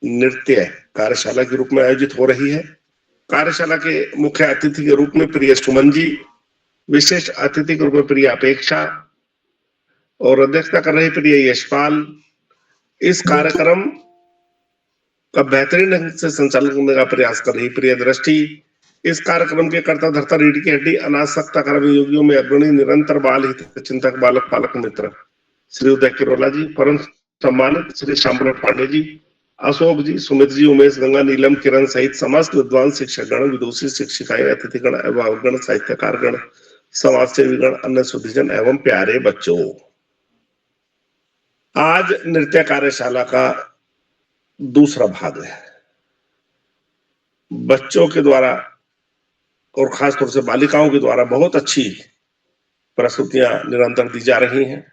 [SPEAKER 8] नृत्य कार्यशाला के रूप में आयोजित हो रही है, कार्यशाला के मुख्य अतिथि के रूप में प्रिय सुमन जी, विशेष अतिथि के रूप में प्रिय अपेक्षा और अध्यक्षता कर रही प्रिय यशपाल। इस कार्यक्रम का बेहतरीन ढंग से संचालन करने का प्रयास कर रही प्रिय दृष्टि। इस कार्यक्रम के कर्ता धर्ता रीढ़ की हड्डी अनासक्ता कर्म योगियों में अग्रणी निरंतर बाल हित चिंतक बालक पालक मित्र श्री उदय किरोला जी, परम सम्मानित श्री श्यामल पांडे जी, अशोक जी, सुमित जी, उमेश, गंगा, नीलम, किरण सहित समस्त विद्वान शिक्षकगण, विदुषी शिक्षिकाएं, अतिथिगण, अभिभावकगण, साहित्यकारगण, समाज सेवीगण, अन्य सुधीजन एवं प्यारे बच्चों। आज नृत्य कार्यशाला का दूसरा भाग है। बच्चों के द्वारा और खासतौर से बालिकाओं के द्वारा बहुत अच्छी प्रस्तुतियां निरंतर दी जा रही हैं।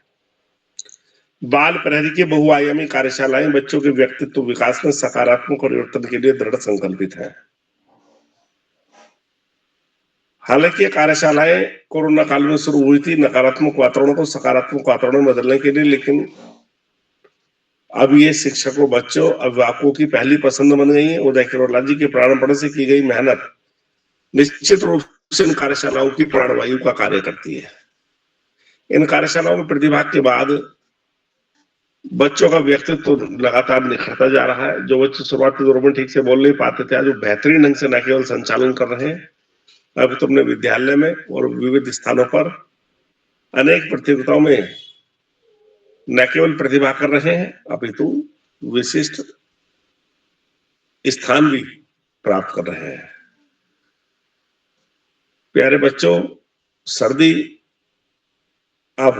[SPEAKER 8] बाल प्रहरी की बहुआयामी कार्यशालाएं बच्चों के व्यक्तित्व विकास में सकारात्मक परिवर्तन के लिए दृढ़ संकल्पित है। हालांकि ये कार्यशालाएं कोरोना काल में शुरू हुई थी नकारात्मक वातावरण को सकारात्मक वातावरण में बदलने के लिए, लेकिन अब ये शिक्षकों, बच्चों, अभिभावकों की पहली पसंद बन गई है। उदय किरोला जी के प्राणपण से की गई मेहनत निश्चित रूप से इन कार्यशालाओं की प्राणवायु का कार्य करती है। इन कार्यशालाओं में प्रतिभाग के बाद बच्चों का व्यक्तित्व लगातार निखरता जा रहा है। जो बच्चे शुरुआती दौर में ठीक से बोल नहीं पाते थे, आज वो बेहतरीन ढंग से न केवल संचालन कर रहे हैं, अब तो अपने विद्यालय में और विविध स्थानों पर अनेक प्रतियोगिताओं में न केवल प्रतिभा कर रहे हैं, अपितु विशिष्ट स्थान भी प्राप्त कर रहे हैं। प्यारे बच्चों, सर्दी अब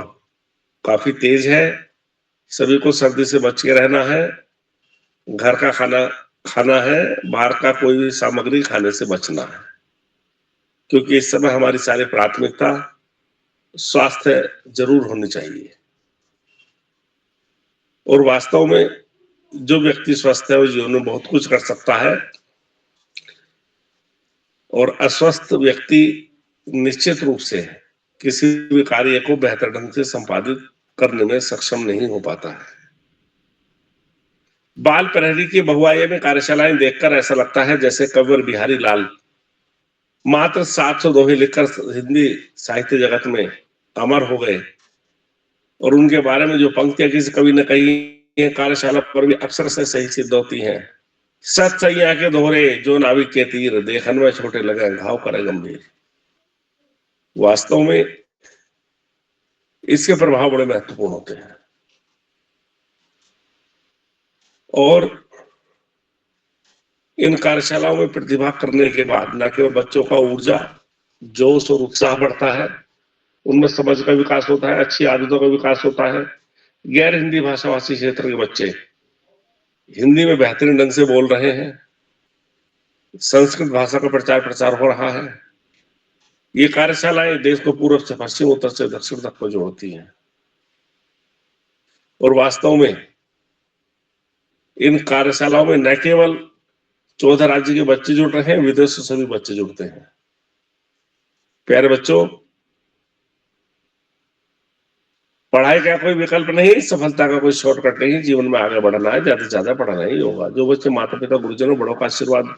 [SPEAKER 8] काफी तेज है, सभी को सर्दी से बच के रहना है। घर का खाना खाना है, बाहर का कोई भी सामग्री खाने से बचना है, क्योंकि इस समय हमारी सारी प्राथमिकता स्वास्थ्य जरूर होनी चाहिए। और वास्तव में जो व्यक्ति स्वस्थ है वो जीवन में बहुत कुछ कर सकता है, और अस्वस्थ व्यक्ति निश्चित रूप से किसी भी कार्य को बेहतर ढंग से संपादित करने में सक्षम नहीं हो पाता है। बाल प्रहरी की बहुआयामी कार्यशालाएं देखकर ऐसा लगता है जैसे कविवर बिहारी लाल मात्र 700 दोहे लिखकर हिंदी साहित्य जगत में अमर हो गए, और उनके बारे में जो पंक्तियां किसी कवि ने कही है कार्यशाला पर भी अक्सर से सही सिद्ध होती हैं। सच सैया के दोहरे जो नाविक के तीर, देखन में छोटे लगे घाव करे गंभीर। वास्तव में इसके प्रभाव बड़े महत्वपूर्ण होते हैं, और इन कार्यशालाओं में प्रतिभा करने के बाद न केवल बच्चों का ऊर्जा, जोश और उत्साह बढ़ता है, उनमें समझ का विकास होता है, अच्छी आदतों का विकास होता है। गैर हिंदी भाषाभाषी क्षेत्र के बच्चे हिंदी में बेहतरीन ढंग से बोल रहे हैं, संस्कृत भाषा का प्रचार प्रसार हो रहा है। ये कार्यशालाएं देश को पूर्व से पश्चिम, उत्तर से दक्षिण तक को जोड़ती हैं, और वास्तव में इन कार्यशालाओं में न केवल 14 राज्य के बच्चे जुड़ रहे हैं, विदेशों से भी बच्चे जुड़ते हैं। प्यारे बच्चों, पढ़ाई का कोई विकल्प नहीं, सफलता का कोई शॉर्टकट नहीं। जीवन में आगे बढ़ना है, ज्यादा से ज्यादा पढ़ना ही होगा। जो बच्चे माता पिता गुरुजनों बड़ों का आशीर्वाद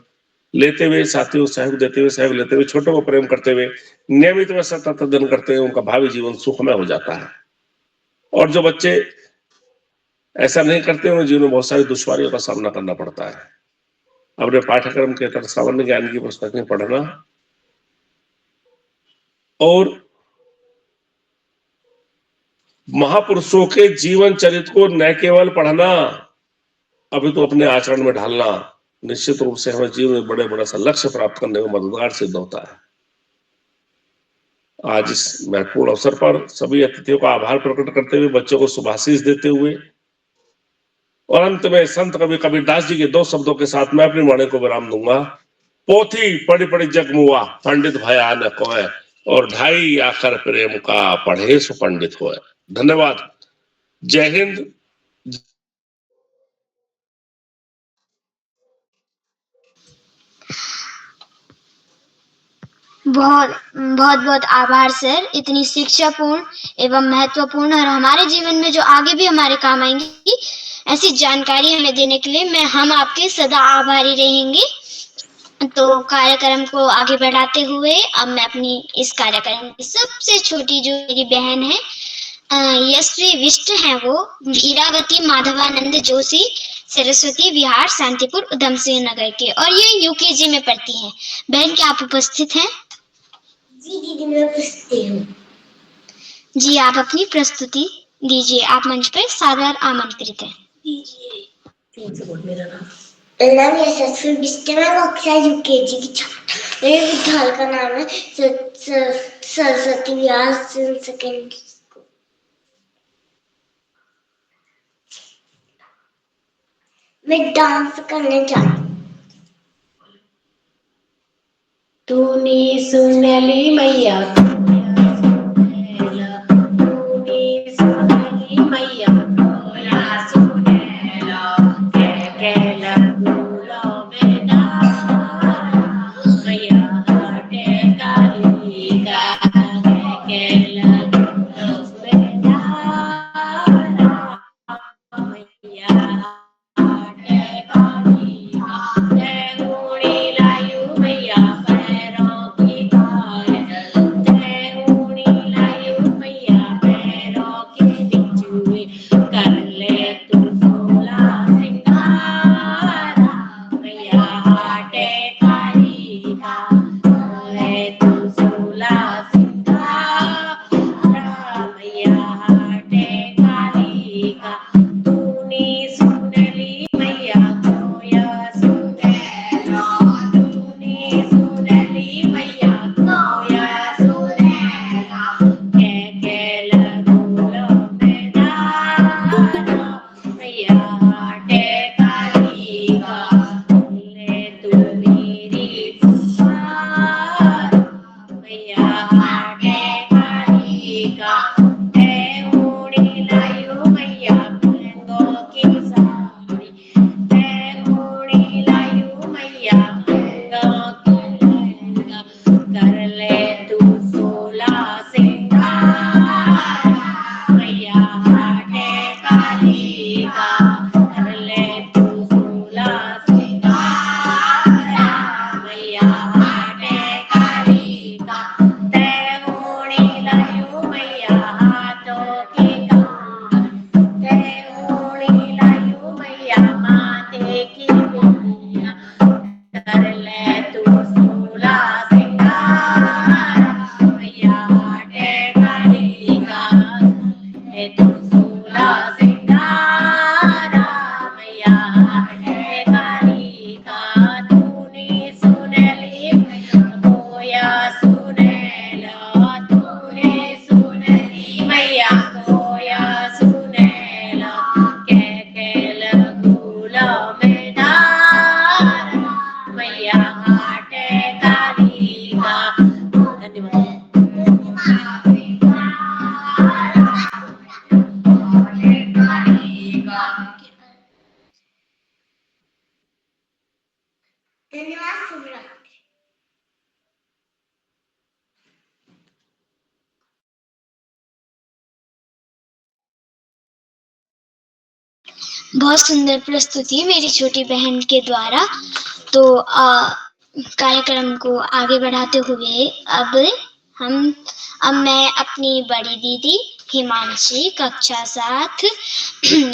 [SPEAKER 8] लेते हुए, साथियों सहयोग देते हुए, सहयोग लेते हुए, छोटों को प्रेम करते हुए, नियमित व सतत अध्ययन करते हुए, उनका भावी जीवन सुखमय हो जाता है। और जो बच्चे ऐसा नहीं करते, उन्हें जीवन में बहुत सारी दुश्वारियों का सामना करना पड़ता है। अपने पाठ्यक्रम के तहत सामान्य ज्ञान की पुस्तकें पढ़ना और महापुरुषों के जीवन चरित्र को न केवल पढ़ना, अभी तो अपने आचरण में ढालना निश्चित रूप से हमें जीवन में बड़े बड़ा सा लक्ष्य प्राप्त करने में मददगार सिद्ध होता है। आज इस महत्वपूर्ण अवसर पर सभी अतिथियों का आभार प्रकट करते हुए, बच्चों को शुभाशीष देते हुए और अंत में संत कवि कबीरदास जी के 2 शब्दों के साथ मैं अपनी वाणी को विराम दूंगा। पोथी पढ़ी पढ़ी जग मुआ, पंडित भया न कोय, और ढाई आकर प्रेम का पढ़े सो पंडित होय। धन्यवाद। जय हिंद।
[SPEAKER 2] बहुत बहुत आभार सर, इतनी शिक्षापूर्ण एवं महत्वपूर्ण और हमारे जीवन में जो आगे भी हमारे काम आएंगी ऐसी जानकारी हमें देने के लिए हम आपके सदा आभारी रहेंगे। तो कार्यक्रम को आगे बढ़ाते हुए अब मैं अपनी इस कार्यक्रम की सबसे छोटी जो मेरी बहन है यशवी विष्ट है, वो ईरावती माधवानंद जोशी सरस्वती विहार शांतिपुर उधम सिंह नगर के, और ये यूकेजी में पढ़ती हैं। बहन क्या आप उपस्थित हैं?
[SPEAKER 9] जी दीदी, मैं उपस्थित हूँ।
[SPEAKER 2] जी आप अपनी प्रस्तुति दीजिए, आप मंच पर सादर आमंत्रित हैं।
[SPEAKER 9] मेरा नाम यशस्वी विष्ट है, मैं कक्षा यूकेजी की छात्रा। मेरे विद्यालय का नाम है सरस्वती विहार सेकेंडरी स्कूल। मैं डांस करने जा रही हूँ।
[SPEAKER 4] तूने सुन ली मैया,
[SPEAKER 2] बहुत सुंदर प्रस्तुति मेरी छोटी बहन के द्वारा। तो कार्यक्रम को आगे बढ़ाते हुए अब मैं अपनी बड़ी दीदी हिमांशी कक्षा 7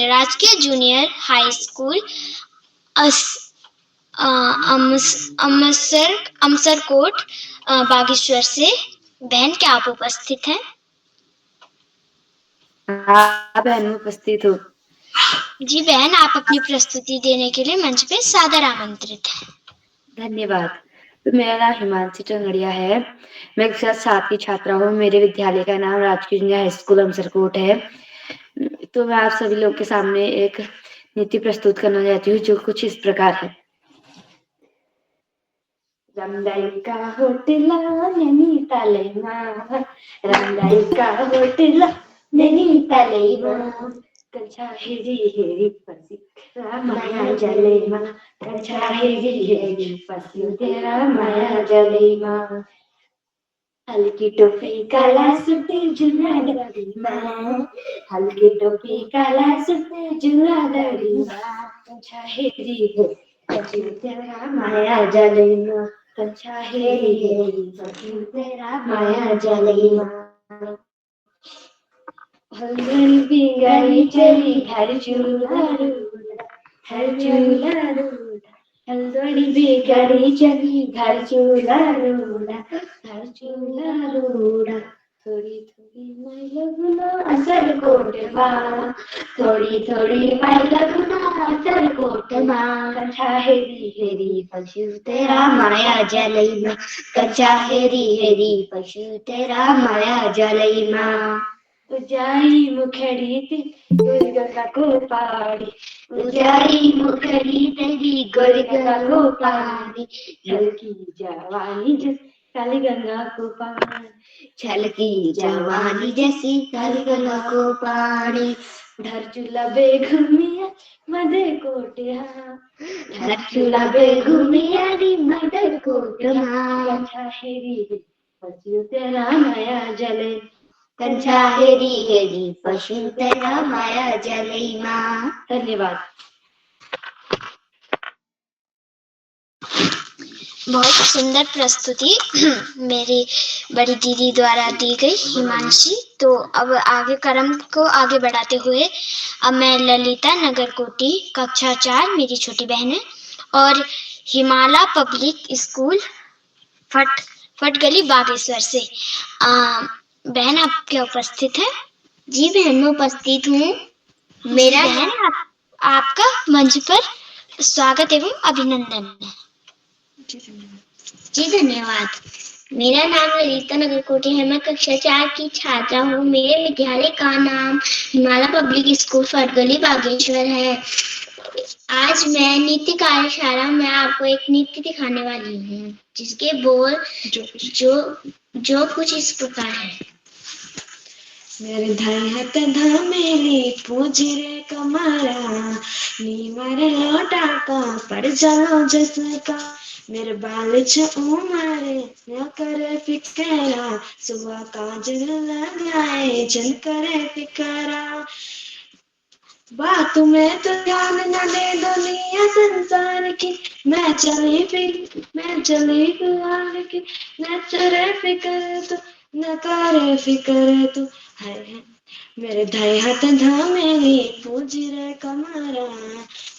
[SPEAKER 2] राजकीय जूनियर हाई स्कूल अमसरकोट बागेश्वर से। बहन, क्या आप उपस्थित हैं?
[SPEAKER 5] हाँ बहन, उपस्थित हूँ।
[SPEAKER 2] जी बहन, आप अपनी प्रस्तुति देने के लिए मंच पे सादर आमंत्रित हैं।
[SPEAKER 5] धन्यवाद। तो मेरा नाम हिमांशी टंगड़िया है। मैं कक्षा 7 की छात्रा हूँ। मेरे विद्यालय का नाम राजकीय जूनियर हाई स्कूल अमसरकोट है। तो मैं आप सभी लोग के सामने एक नीति प्रस्तुत करना चाहती हूँ जो कुछ इस प्रकार है। रमदाइका होटला नैनीतालैमा, रमदाइका होटला नैनीतालैमा, कक्षा हेरी हेरी पसी माया जलेमा, कक्षा हेरी हेरी पसी तेरा माया जलेमा, हल्की टोपी काला सूट जुला दड़ीमा, हल्की टोपी काला सूट जुला दड़ीमा, कक्षा हेरी हेरी पसी तेरा माया जलेमा, कक्षा हेरी हेरी पसी तेरा माया जलेमा, हल्दी बिगाड़ी चली घर चूल्हा रूड़ा, घर चूल्हा रूड़ा, हल्दी बिगाड़ी चली घर चूल्हा रूड़ा, घर चूल्हा रूड़ा, थोड़ी थोड़ी मैं लगना असर कोटवा, थोड़ी थोड़ी मैं लगना असर कोटवा, कक्षा हेरी हेरी पशु तेरा माया जलैमा, कक्षा हेरी हेरी पशु तेरा माया जलैमा, उजाई मुखड़ी तेरी गोरगंगा को पारी, उजाई मुखड़ी तेरी गोरगंगा को पारी, झलकी जवानी जैसी काली गंगा को पारी, झलकी जवानी जैसी काली गंगा को पारी, धर चूल्हा बेघुमिया मदे कोटिया, धर चूल्हा बेघुमिया री मदे कोटिया, कक्षा हेरी पशु तेरा माया जले, कक्षा हेरी हेरी पशु तेरा माया जलैमा। धन्यवाद।
[SPEAKER 2] बहुत सुंदर प्रस्तुति मेरी बड़ी दीदी द्वारा दी गई हिमांशी। तो अब आगे क्रम को आगे बढ़ाते हुए अब मैं ललिता नगरकोटी कक्षा 4 मेरी छोटी बहन है और हिमालय पब्लिक स्कूल फटगली बागेश्वर से। बहन, आप क्या उपस्थित है?
[SPEAKER 9] जी बहन, मैं उपस्थित हूँ।
[SPEAKER 2] मेरा बहन आपका मंच पर स्वागत एवं अभिनंदन है।
[SPEAKER 9] जी धन्यवाद। मेरा नाम ललिता नगरकोटी है। मैं कक्षा 4 की छात्रा हूँ। मेरे विद्यालय का नाम हिमालय पब्लिक स्कूल फटगली बागेश्वर है। आज मैं नृत्य कार्यशाला में आपको एक नृत्य दिखाने वाली हूँ जिसके बोल जो कुछ इस प्रकार है।
[SPEAKER 5] मेरे धाई हाथ धामेली पूजी रे कमारा, नी मारे लोटा का पड़ जानो जैसा, मेरे बाल छ उमारे न करे फिकरा, सुबह काजल लगाए जन करे फिकरा, बात में तो ध्यान न दे दुनिया संसार की, मैं चली फिर की, न चरे फिकर तू है मेरे धाई हाथ धामेली पूजी रे कमारा,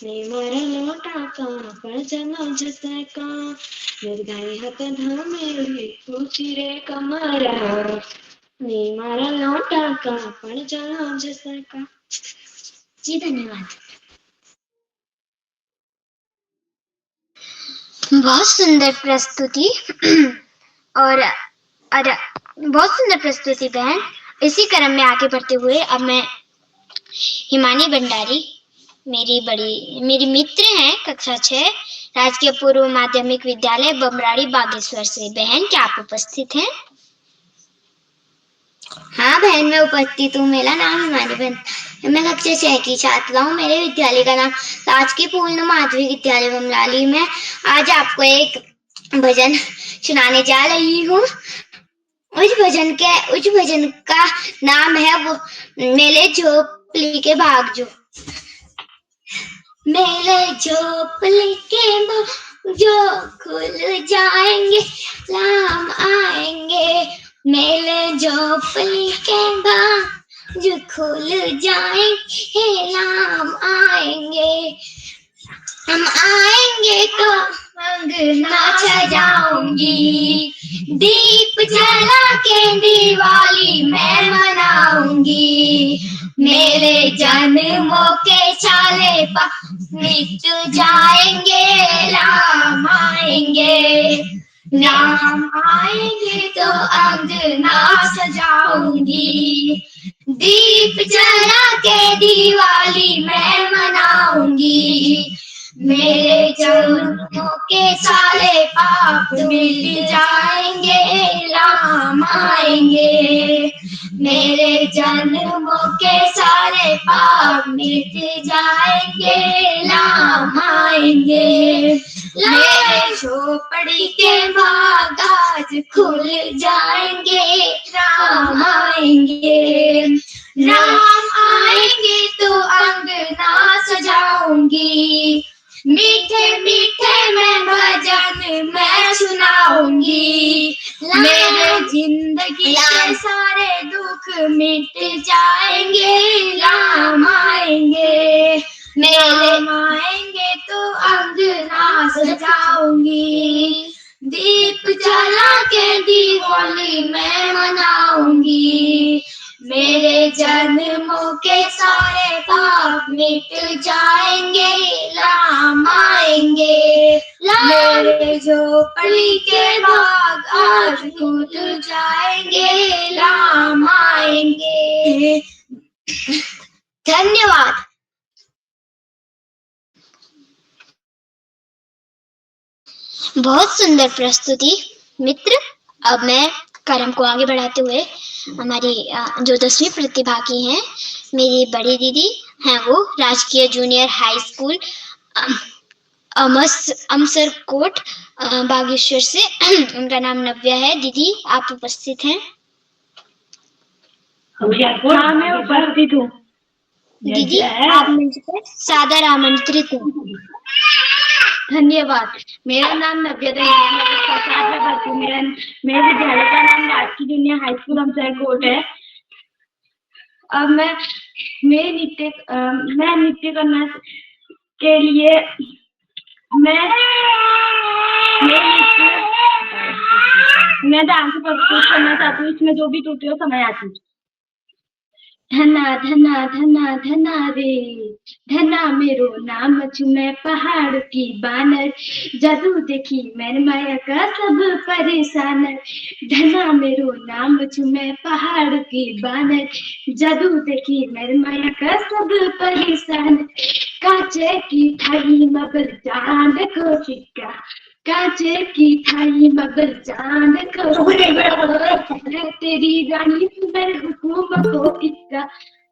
[SPEAKER 5] नहीं मारे लोटा का पड़ जाना जैसे का, मेरे धाई हाथ धामेली पूजी रे कमारा, नहीं मारा लोटा का पड़ जाना जैसे का।
[SPEAKER 9] जी धन्यवाद।
[SPEAKER 2] बहुत सुंदर प्रस्तुति और बहुत सुंदर प्रस्तुति बहन। इसी क्रम में आगे बढ़ते हुए अब मैं हिमानी भंडारी मेरी मित्र हैं कक्षा 6 राजकीय पूर्व माध्यमिक विद्यालय बमराड़ी बागेश्वर से। बहन, क्या आप उपस्थित हैं?
[SPEAKER 9] हाँ बहन, मैं उपस्थित हूँ। मेरा नाम हिमानी भंडारी, मैं कक्षा 6 की छात्रा हूँ। मेरे विद्यालय का नाम राजकीय पूर्ण माध्यमिक विद्यालय बमराड़ी। मैं आज आपको एक भजन सुनाने जा रही हूँ। उस भजन का नाम है वो मेले झोपड़ी के भाग जो। मेरे झोपड़ी के जो खुल जाएंगे राम आएंगे, मेरे झोपड़ी के जो खुल जाएंगे राम आएंगे, हम आएंगे तो अंगना सजाऊंगी, दीप जला के दिवाली मैं मनाऊंगी, मेरे जन्मों के साले मिट जाएंगे राम आएंगे, राम आएंगे तो अंगना सजाऊंगी, दीप जला के दिवाली मैं मनाऊंगी, मेरे जन्मों के सारे पाप मिट जाएंगे राम आएंगे, मेरे जन्मों के सारे पाप मिट जाएंगे राम आएंगे, मेरे झोपड़ी के बाग आज खुल जाएंगे राम आएंगे, राम आएंगे तो अंगना सजाऊंगी, मीठे मीठे मैं भजन मैं सुनाऊंगी, मेरे जिंदगी के सारे दुख मिट जाएंगे राम आएंगे, राम आएंगे तो अंगना सजाऊंगी, दीप जला के दिवाली मैं मनाऊंगी, मेरे जन्मों के सारे पाप मिट जाएंगे राम आएंगे, मेरे झोपड़ी के बाग आज खुल जाएंगे राम आएंगे। धन्यवाद।
[SPEAKER 2] बहुत सुंदर प्रस्तुति मित्र। अब मैं कार्यक्रम को आगे बढ़ाते हुए हमारी जो 10वीं प्रतिभागी हैं, मेरी बड़ी दीदी हैं, वो राजकीय जूनियर हाई स्कूल अमसरकोट बागेश्वर से उनका नाम नव्या है। दीदी आप उपस्थित हैं?
[SPEAKER 5] हाँ, मैं उपस्थित हूँ।
[SPEAKER 2] दीदी आप मंच पर सादर आमंत्रित हैं।
[SPEAKER 3] धन्यवाद। मेरा नाम नव्या है। मेरे विद्यालय का नाम राजकीय जूनियर हाई स्कूल अमसरकोट है। अब मैं नृत्य करना के लिए मैं डांस प्रस्तुत करना चाहती हूँ। इसमें जो भी त्रुटियों समय आती। धना धना धना धना रे धना मेरो नाम चुमे पहाड़ की बानर, जादू देखी मैंने माया का सब परेशान। धना मेरो नाम चुमे पहाड़ की बानर, जादू देखी मैंने माया का सब परेशान। कांचे की थाली मगर चांद को सिक्का, कांचे की थाली मगर चांद को मैं तेरी रानी तुम्हें हुकुम को किसका,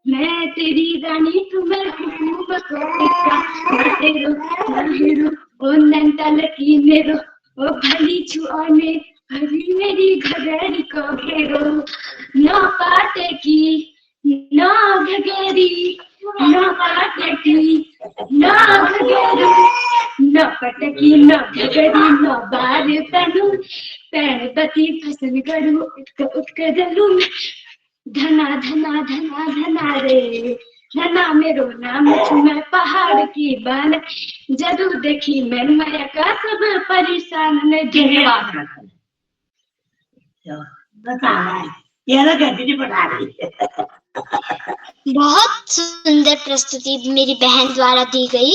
[SPEAKER 3] मैं तेरी रानी तुम्हें हुकुम को किसका। हेरो ओ नंटा लकी मेरो, ओ भली छुआने भली मेरी घरेरी को घेरो। न पाटे की न घगेरी, न पाटे की न घगेरी, न पटकी न घगरी न बार तनु, पैर बती फसल करूं उठक जलूं। धना धना धना धना रे धना मेरो नाम चुमे पहाड़ की बान, जादू देखी मैं माया का सब परेशान। धन्यवाद।
[SPEAKER 2] बहुत सुंदर प्रस्तुति मेरी बहन द्वारा दी गई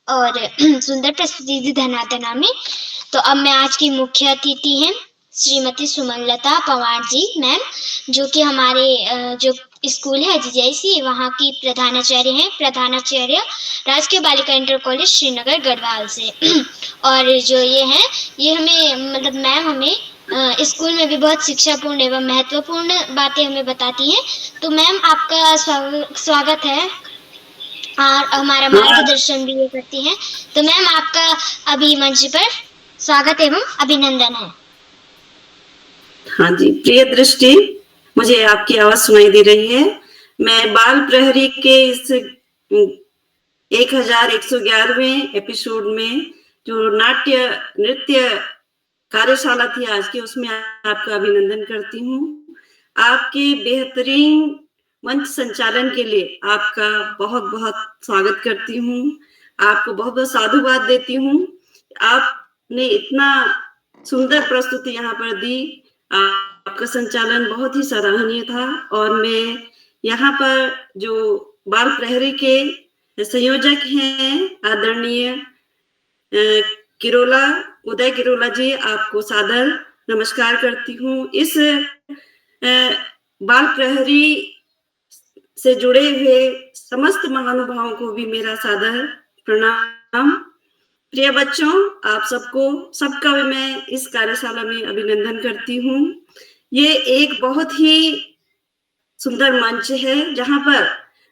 [SPEAKER 2] और सुंदर प्रस्तुति दी धना धना में। तो अब मैं आज की मुख्य अतिथि हैं श्रीमती सुमनलता पवार जी मैम, जो कि हमारे जो स्कूल है जीजीआईसी वहाँ की प्रधानाचार्य हैं, प्रधानाचार्य राजकीय बालिका इंटर कॉलेज श्रीनगर गढ़वाल से। और जो ये हैं, ये हमें मतलब मैम हमें स्कूल में भी बहुत शिक्षापूर्ण एवं महत्वपूर्ण बातें हमें बताती हैं। तो मैम आपका स्वागत है और हमारा मार्गदर्शन भी ये करती हैं। तो मैम आपका अभी मंच पर स्वागत एवं अभिनंदन है।
[SPEAKER 10] हाँ जी, प्रिय दृष्टि, मुझे आपकी आवाज सुनाई दे रही है। मैं बाल प्रहरी के इस 1111वें एपिसोड में जो नाट्य नृत्य कार्यशाला थी आज की, उसमें आपका अभिनंदन करती हूँ। आपके बेहतरीन मंच संचालन के लिए आपका बहुत बहुत स्वागत करती हूँ। आपको बहुत बहुत साधुवाद देती हूँ। आपने इतना सुंदर प्रस्तुति यहाँ पर दी। आपका संचालन बहुत ही सराहनीय था और मैं यहाँ पर जो बाल प्रहरी के संयोजक हैं आदरणीय उदय किरोला जी, आपको सादर नमस्कार करती हूँ। इस बाल प्रहरी से जुड़े हुए समस्त महानुभावों को भी मेरा सादर प्रणाम। प्रिय बच्चों, आप सबका भी मैं इस कार्यशाला में अभिनंदन करती हूँ। ये एक बहुत ही सुंदर मंच है जहाँ पर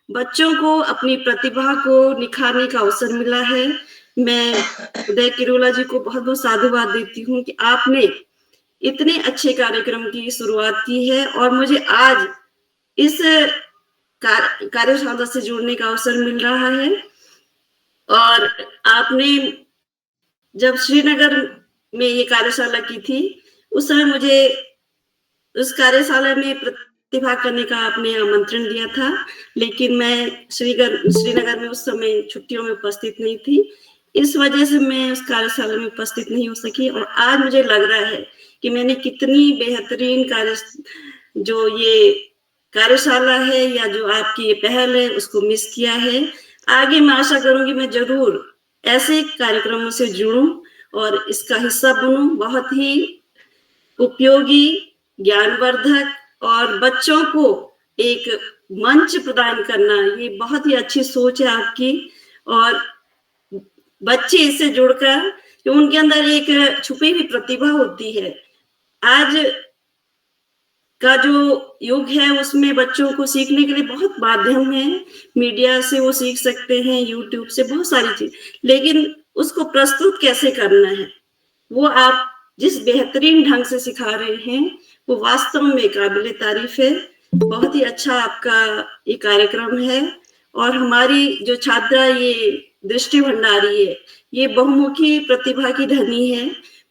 [SPEAKER 10] बच्चों को अपनी प्रतिभा को निखारने का अवसर मिला है। मैं उदय किरोला जी को बहुत बहुत साधुवाद देती हूँ कि आपने इतने अच्छे कार्यक्रम की शुरुआत की है और मुझे आज इस कार्यशाला से जुड़ने का अवसर मिल रहा है। और आपने जब श्रीनगर में ये कार्यशाला की थी, उस समय मुझे उस कार्यशाला में प्रतिभा करने का आपने आमंत्रण दिया था, लेकिन मैं श्रीनगर में उस समय छुट्टियों में उपस्थित नहीं थी। इस वजह से मैं उस कार्यशाला में उपस्थित नहीं हो सकी और आज मुझे लग रहा है कि मैंने कितनी बेहतरीन जो ये कार्यशाला है या जो आपकी ये पहल है उसको मिस किया है। आगे मैं आशा करूंगी मैं जरूर ऐसे कार्यक्रमों से जुड़ूं और इसका हिस्सा बनूं। बहुत ही उपयोगी, ज्ञानवर्धक और बच्चों को एक मंच प्रदान करना, ये बहुत ही अच्छी सोच है आपकी। और बच्चे इससे जुड़कर कि उनके अंदर एक छुपी हुई प्रतिभा होती है। आज का जो युग है उसमें बच्चों को सीखने के लिए बहुत माध्यम है। मीडिया से वो सीख सकते हैं, यूट्यूब से बहुत सारी चीज, लेकिन उसको प्रस्तुत कैसे करना है वो आप जिस बेहतरीन ढंग से सिखा रहे हैं वो वास्तव में काबिले तारीफ है। बहुत ही अच्छा आपका ये कार्यक्रम है। और हमारी जो छात्रा ये दृष्टि भंडारी है, ये बहुमुखी प्रतिभा की धनी है।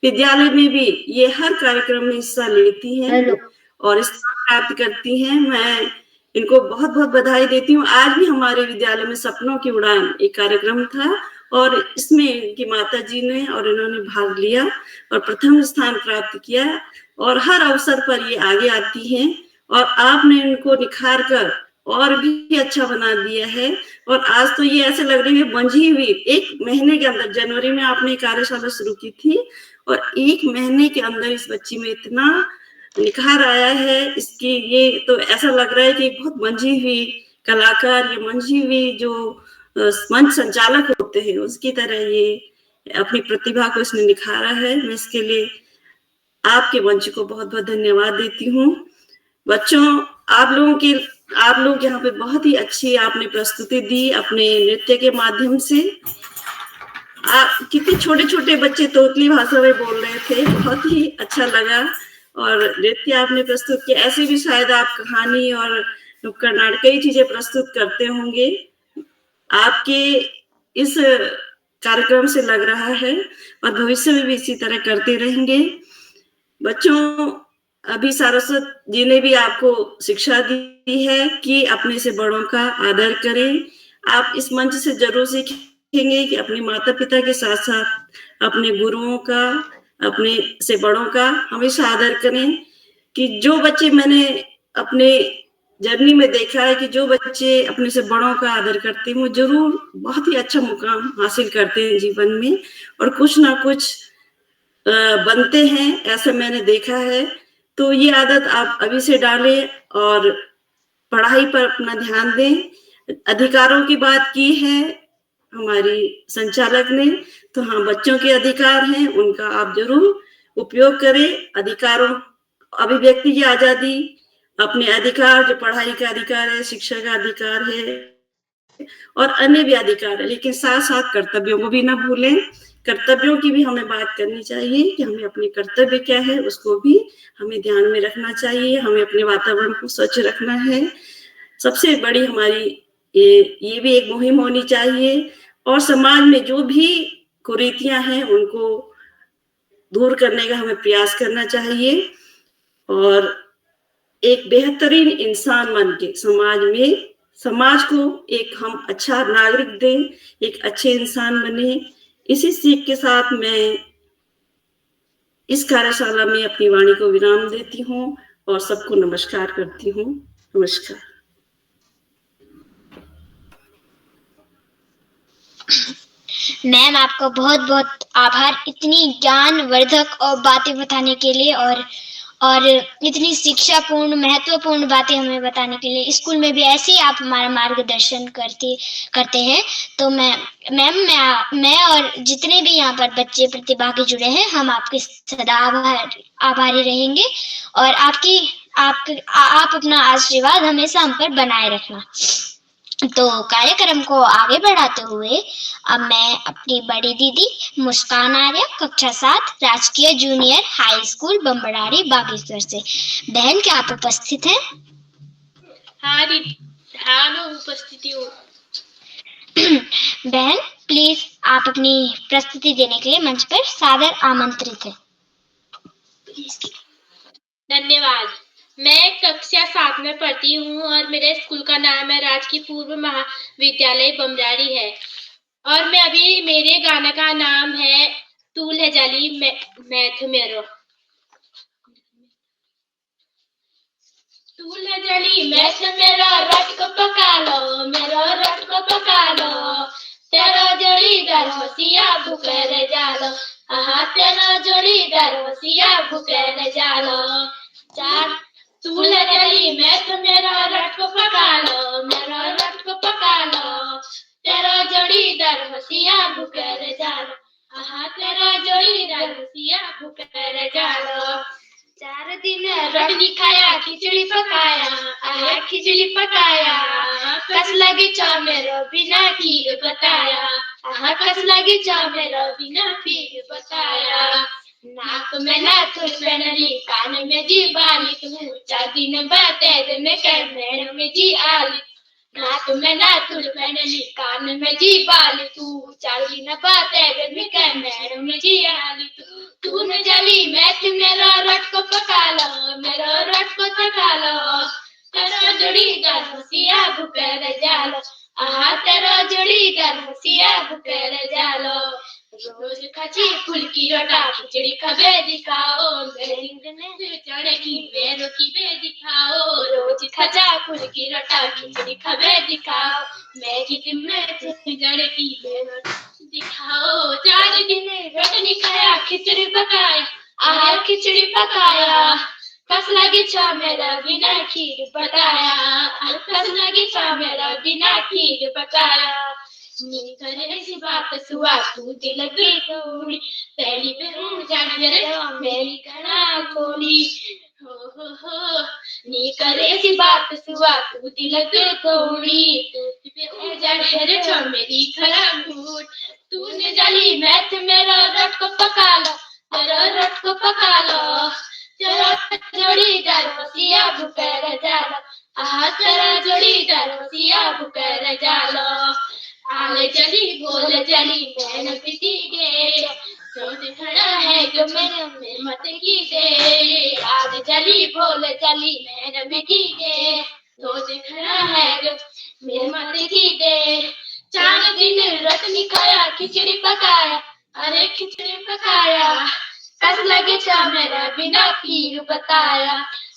[SPEAKER 10] विद्यालय में भी ये हर कार्यक्रम में हिस्सा लेती हैं और स्थान प्राप्त करती हैं। मैं इनको बहुत बहुत बधाई देती हूँ। आज भी हमारे विद्यालय में सपनों की उड़ान एक कार्यक्रम था और इसमें इनकी माता जी ने और इन्होंने भाग लिया और प्रथम स्थान प्राप्त किया और हर अवसर पर ये आगे आती हैं और आपने इनको निखार कर और भी अच्छा बना दिया है। और आज तो ये ऐसे लग रही है मंझी हुई। 1 महीने के अंदर, जनवरी में आपने कार्यशाला शुरू की थी और 1 महीने के अंदर इस बच्ची में इतना निखार आया है इसकी, ये तो ऐसा लग रहा है कि बहुत मंझी हुई कलाकार, ये मंझी हुई जो मंच संचालक होते हैं उसकी तरह ये अपनी प्रतिभा को इसने निखारा है। मैं इसके लिए आपके मंच को बहुत बहुत धन्यवाद देती हूँ। बच्चों, आप लोग यहाँ पे बहुत ही अच्छी आपने प्रस्तुति दी अपने नृत्य के माध्यम से। आप कितने छोटे छोटे बच्चे तोतली भाषा में बोल रहे थे, बहुत ही अच्छा लगा। और नृत्य आपने प्रस्तुत किया। ऐसे भी शायद आप कहानी और नुक्कड़ नाटक कई चीजें प्रस्तुत करते होंगे। आपके इस कार्यक्रम से लग रहा है और भविष्य में भी इसी तरह करते रहेंगे। बच्चों, अभी सारस्वत जी ने भी आपको शिक्षा दी है कि अपने से बड़ों का आदर करें। आप इस मंच से जरूर सीखेंगे कि अपने माता पिता के साथ साथ अपने गुरुओं का, अपने से बड़ों का हमेशा आदर करें। कि जो बच्चे मैंने अपने जर्नी में देखा है कि जो बच्चे अपने से बड़ों का आदर करते हैं वो जरूर बहुत ही अच्छा मुकाम हासिल करते हैं जीवन में और कुछ ना कुछ बनते हैं, ऐसा मैंने देखा है। तो ये आदत आप अभी से डालें और पढ़ाई पर अपना ध्यान दें। अधिकारों की बात की है हमारी संचालक ने, तो हाँ, बच्चों के अधिकार हैं, उनका आप जरूर उपयोग करें। अधिकारों, अभिव्यक्ति की आजादी, अपने अधिकार, जो पढ़ाई का अधिकार है, शिक्षा का अधिकार है और अन्य भी अधिकार है, लेकिन साथ साथ कर्तव्यों को भी ना भूलें। कर्तव्यों की भी हमें बात करनी चाहिए कि हमें अपने कर्तव्य क्या है उसको भी हमें ध्यान में रखना चाहिए। हमें अपने वातावरण को स्वच्छ रखना है। सबसे बड़ी हमारी ये भी एक मुहिम होनी चाहिए और समाज में जो भी कुरीतियां हैं उनको दूर करने का हमें प्रयास करना चाहिए और एक बेहतरीन इंसान बन के समाज को एक हम अच्छा नागरिक दें, एक अच्छे इंसान बने। इसी सीख के साथ मैं इस कार्यशाला में अपनी वाणी को विराम देती हूँ और सबको नमस्कार करती हूँ। नमस्कार।
[SPEAKER 2] मैम, आपका बहुत बहुत आभार इतनी ज्ञानवर्धक और बातें बताने के लिए और इतनी शिक्षापूर्ण महत्वपूर्ण बातें हमें बताने के लिए। स्कूल में भी ऐसे ही आप हमारा मार्गदर्शन करते हैं। तो मैं और जितने भी यहाँ पर बच्चे प्रतिभागी जुड़े हैं, हम आपके सदा आभारी रहेंगे और आप अपना आशीर्वाद हमेशा हम पर बनाए रखना। तो कार्यक्रम को आगे बढ़ाते हुए अब मैं अपनी बड़ी दीदी मुस्कान आर्य, कक्षा 7, राजकीय जूनियर हाई स्कूल बम्बराड़ी बागेश्वर से। बहन, क्या आप उपस्थित हैं?
[SPEAKER 6] हाँ दीदी, हाँ मैं उपस्थित हूँ।
[SPEAKER 2] बहन, प्लीज आप अपनी प्रस्तुति देने के लिए मंच पर सादर आमंत्रित हैं।
[SPEAKER 6] धन्यवाद। मैं कक्षा 7 में पढ़ती हूँ और मेरे स्कूल का नाम है राजकीय पूर्व महाविद्यालय बमराड़ी है। और मेरे गाने का नाम है तूल है जाली मैथ मेरो। तूल है जाली मैथ मेरो, रट को पका लो मेरो, रट को पका लो। तेरा जोड़ीदार होशिया भूखे जालो, आहा तेरा जोड़ीदार होशिया भूखे जालो। चार तूल है जाली मैथ मेरो, रट को पका लो मेरो, रट को पका लो। तेरा जोड़ीदार होशिया भूखे जालो, आहा तेरा जोड़ीदार होशिया भूखे जालो। 4 दिन रोटी खाया खिचड़ी पकाया, आहा खिचड़ी पकाया। कस लगी चाव मेरो बिना खीर बताया, आहा कस लगी चाव मेरो बिना खीर बताया। नाक में नाथुर पहनली, कान में जी बाली, तू 4 दिन बाद में कैमरे में जी आली। नाक में नाथुर पहनली, कान में जी बाली, तू 4 दिन बाद में कैमरे में जी आली। तू न जली मैथ मेरो, रट को पका लो मेरो, रट को पका लो। तेरा जोड़ीदार होशिया भूखे जालो, आहा तेरा जोड़ीदार होशिया भूखे जालो। रोज खाची फुल की रोटा खिचड़ी खबे दिखाओ, चढ़े की मेरो की बे दिखाओ। रोज खाचा फुल की रोटा खिचड़ी खबे दिखाओ, मैं की में चढ़े की मेरो दिखाओ। 4 दिन रोटी खाया खिचड़ी पकाया, आहा खिचड़ी पकाया। कस लगी छा मेरा बिना खीर बताया, कस लगी छा मेरा बिना खीर बताया। नी करे सी बात सुआ तू दिल की तोड़ी, पहली पे हूँ जान मेरी घना खोली। हो नी करे सी बात सुआ तू दिल की तोड़ी, पे हूँ जान मेरी घना मूड। तूने जाली मैथ मेरा, रट को पका लो तेरा, रट को पका लो। तेरा जोड़ीदार होशिया भूखे जालो, आहा तेरा जोड़ीदार होशिया भूखे जालो। आले चली बोल चली मैंने पीती गे, सोच खड़ा है जो मेरे मत की दे। आज चली बोल चली मैंने पीती गे, सोच खड़ा है जो मेरे मत की दे। 4 दिन रत्नी खाया खिचड़ी पकाया, अरे खिचड़ी पकाया। कस लगे छा मेरा बिना पीर बताया,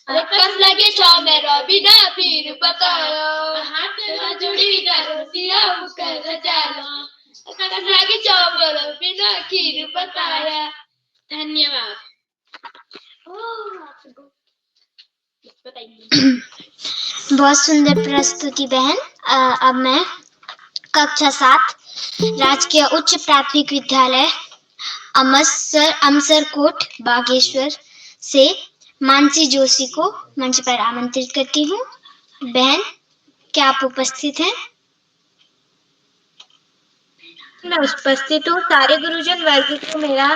[SPEAKER 6] अरे कस लगे छा मेरा बिना पीर बताया। हाथ तेरा जोड़ीदार होशिया भूखे जालो, कस लगे छा मेरा बिना खीर बताया। धन्यवाद।
[SPEAKER 2] बहुत सुंदर प्रस्तुति बहन। अब मैं कक्षा 7 राजकीय उच्च प्राथमिक विद्यालय अमसरकोट बागेश्वर से मानसी जोशी को मंच पर आमंत्रित करती हूँ। बहन, क्या आप उपस्थित हैं?
[SPEAKER 6] मैं उपस्थित हूँ। सारे गुरुजन वर्ग को मेरा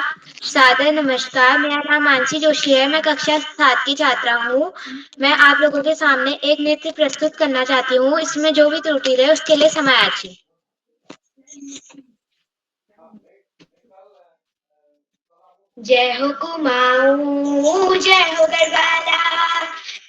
[SPEAKER 6] सादर नमस्कार। मेरा नाम मानसी जोशी है। मैं कक्षा 7 की छात्रा हूँ। मैं आप लोगों के सामने एक नृत्य प्रस्तुत करना चाहती हूँ। इसमें जो भी त्रुटि रहे उसके लिए क्षमा याची। जय हो कुमाऊं, जय हो गढ़वाला,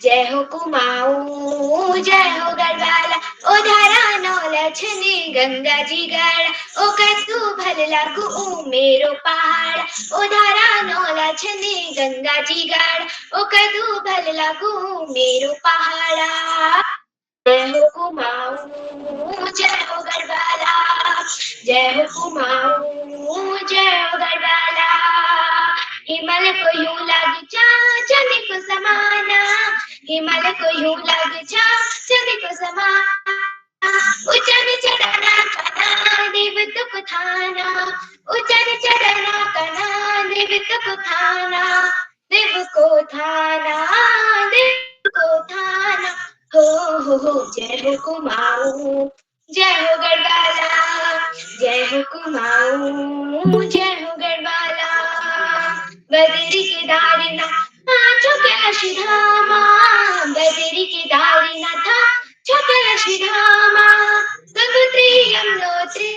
[SPEAKER 6] जय हो कुमाऊं, जय हो गढ़वाला। ओ धारा नौ लछनी गंगा जी गढ़, ओ कसू भल लागू मेरो पहाड़। ओ धारा नौ लछनी गंगा जी गढ़, ओ कदू भल लागू मेरो पहाड़ा। जय हो कुमाऊं, जय हो गढ़वाला, जय हो कुमाऊं, जय हो गढ़वाला। हिमालय को यूं लग जा चंद्र को समाना, हिमालय को यूं लग जा चंद्र को समाना। ऊंचाई चढ़ाना कना देव तुक थाना, ऊंचाई चढ़ाना कना देव तुक थाना। देव को थाना, देव को थाना। हो जय हो कुमाऊं, जय हो गढ़वाला, जय हो कुमाऊं, जय हो गढ़वाला। बदरी के दारिना छोटे श्रीधामा, बदरी के दारिना था छोटे श्रीधामा। गंगोत्री यमुनोत्री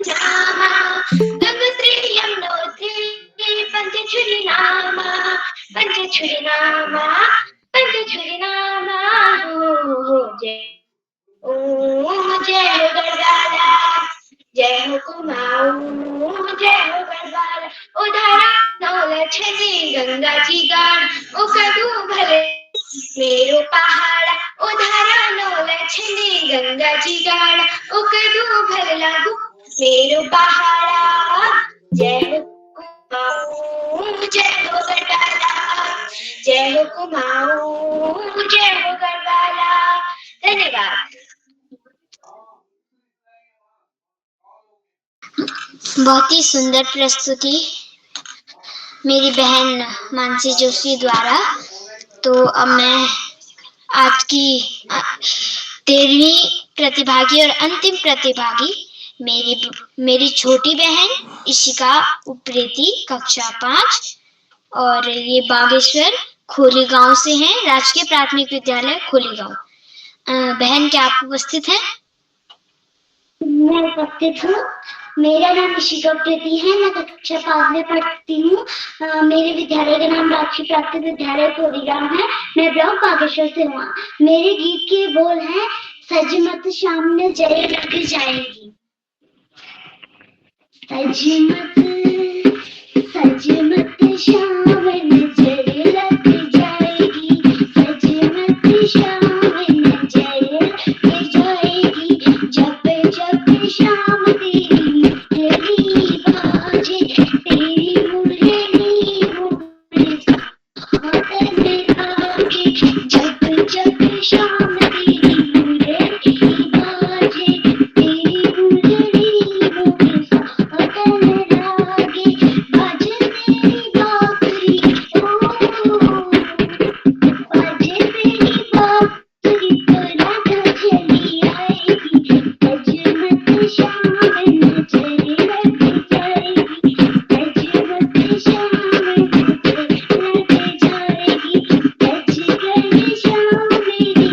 [SPEAKER 6] नामा, गंगोत्री यमुनोत्री पंचछुरी नामा, पंचछुरी नामा, पंचछुरी नामा। हो जय जय हो गढ़वाला, जय हो कुमाऊं, जय हो गढ़वाला। ओ धारा नौ लछनी गंगा जी गाड़, ओ कदू भले मेरो पहाड़ा। ओ धारा नौ लछनी गंगा जी गाड़, ओ कदू भल लागू मेरो पहाड़ा। जय हो कुमाऊं, जय हो गढ़वाला, जय हो कुमाऊं, जय हो गढ़वाला। धन्यवाद।
[SPEAKER 2] बहुत ही सुंदर प्रस्तुति मेरी बहन मानसी जोशी द्वारा। तो अब मैं आज की 13वीं प्रतिभागी और अंतिम प्रतिभागी मेरी छोटी बहन इशिका उप्रेती कक्षा 5, और ये बागेश्वर खोली गांव से हैं, राजकीय प्राथमिक विद्यालय खोली गांव। बहन क्या आप उपस्थित हैं?
[SPEAKER 9] मैं उपस्थित हूँ। मेरा नाम इशिका उप्रेती है। मैं कक्षा 5 में पढ़ती हूँ। मेरे विद्यालय का नाम राजकीय प्राथमिक विद्यालय खोली गांव है। मैं ब्लॉक बागेश्वर से हूँ। मेरे गीत के बोल हैं, सज मत शाम ने जय लग जाएगी। सज मत शाम ने जय लग जाएगी, सज मत शाम ने जय लग जाएगी। जब जब शाम तेरी मुरली बाजे, तेरी मुरली मुरली साथ में आके। जब जब शाम तेरी मुरली बाजे, तेरी मुरली मुरली साथ में आके। बाजे तेरी बांसुरी, बाजे तेरी बांसुरी तो राधा चली आएगी। सज मत शाम ने जय लग जाएगी, सज मत शाम ने जय लग जाएगी। सज गई शाम मेरी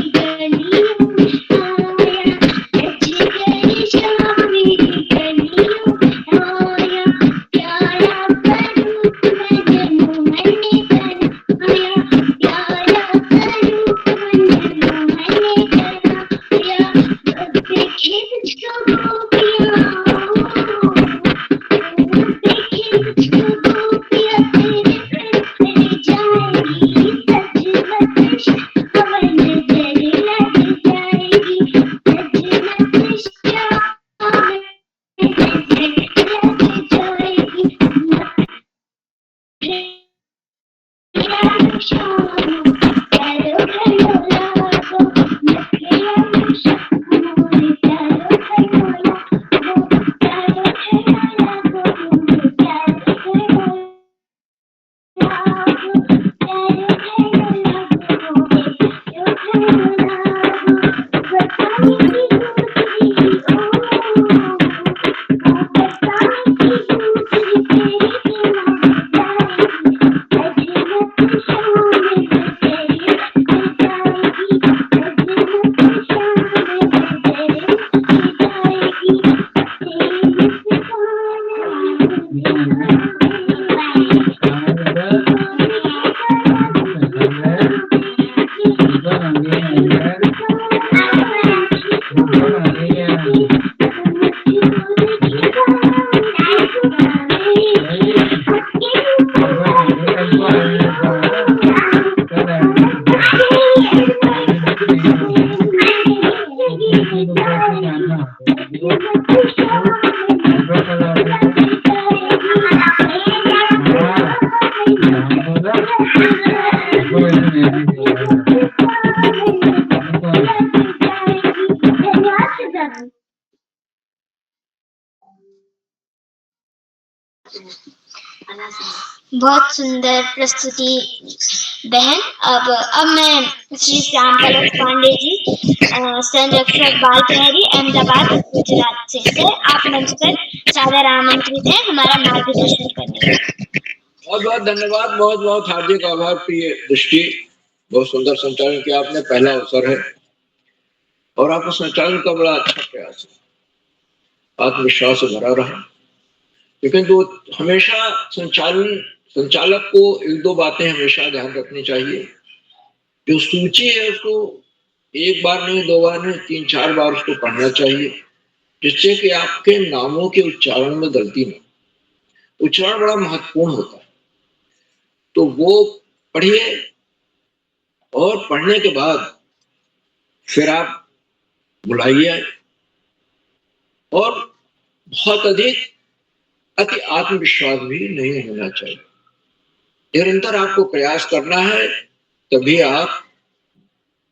[SPEAKER 2] बहुत सुंदर प्रस्तुति बहन। अब मैं श्री श्याम पलक पांडे जी, संरक्षक बाल प्रहरी, अहमदाबाद, गुजरात से। सर, आप मंच पर सादर आमंत्रित हैं हमारा मार्गदर्शन करने के लिए।
[SPEAKER 7] बहुत बहुत धन्यवाद, बहुत बहुत हार्दिक आभार प्रिय दृष्टि। बहुत सुंदर संचालन किया आपने, पहला अवसर है और आपका संचालन का बड़ा अच्छा प्रयास है, आत्मविश्वास से भरा रहा। लेकिन तो हमेशा संचालक को एक दो बातें हमेशा ध्यान रखनी चाहिए। जो सूची है उसको एक बार नहीं, दो बार नहीं, 3-4 बार उसको पढ़ना चाहिए, जिससे कि आपके नामों के उच्चारण में गलती न। उच्चारण बड़ा महत्वपूर्ण होता है, तो वो पढ़िए और पढ़ने के बाद फिर आप बुलाइए। और बहुत अधिक अति आत्मविश्वास भी नहीं होना चाहिए। निरंतर आपको प्रयास करना है, तभी आप,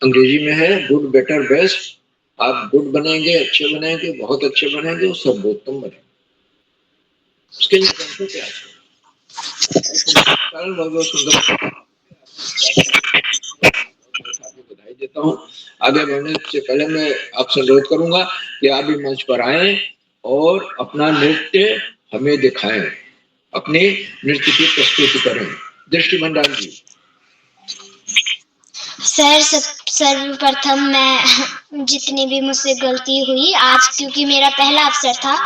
[SPEAKER 7] अंग्रेजी में है गुड बेटर बेस्ट, आप गुड बनेंगे, अच्छे बनेंगे, बहुत अच्छे बनेंगे और सर्वोत्तम बनेंगे। उसके लिए प्रयास करें। बहुत सुंदर बधाई देता हूँ। आगे बढ़ने से पहले मैं आपसे अनुरोध करूंगा कि आप भी मंच पर आए और अपना नृत्य हमें दिखाएं, अपने नृत्य की प्रस्तुति करें। दृष्टि भंडारी जी।
[SPEAKER 2] सर, सर्वप्रथम मैं जितनी भी मुझसे गलती हुई आज, क्योंकि मेरा पहला अवसर था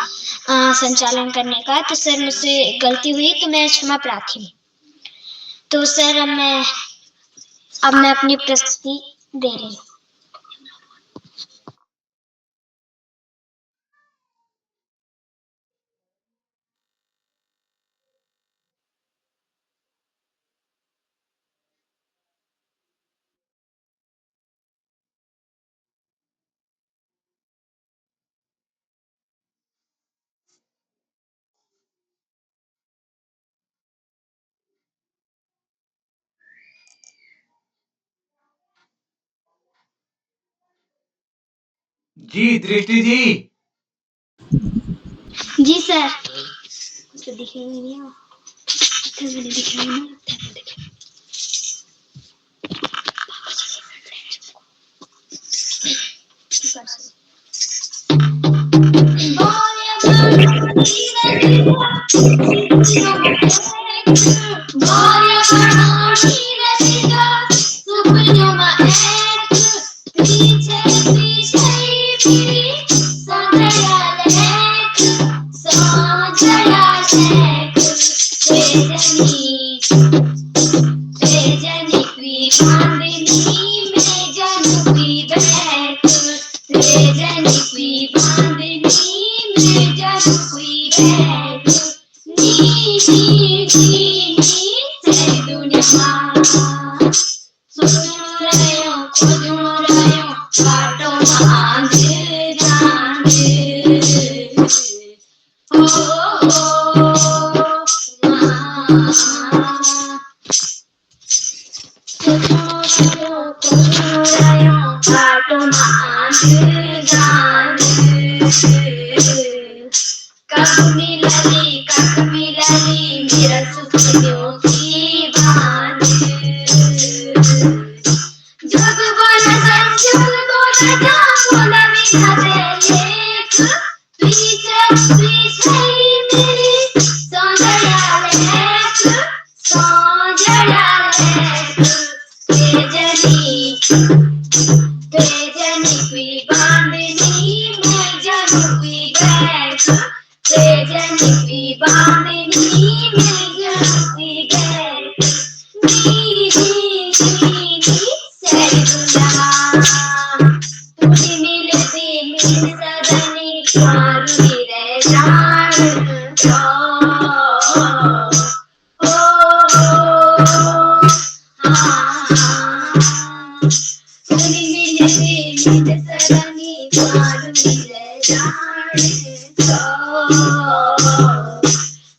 [SPEAKER 2] संचालन करने का, तो सर मुझसे गलती हुई तो मैं क्षमा प्रार्थी हूँ। तो सर अब मैं अपनी प्रस्तुति दे रही हूँ।
[SPEAKER 1] जी दृष्टि जी।
[SPEAKER 2] जी सर। तो दिखेंगे नहीं, मैंने दिखाया ना।
[SPEAKER 11] Thank you.
[SPEAKER 6] तुझी मिलती मिल सदनी मारुनी रे जान तुझी मिलती मिल सदनी मारुनी रे जान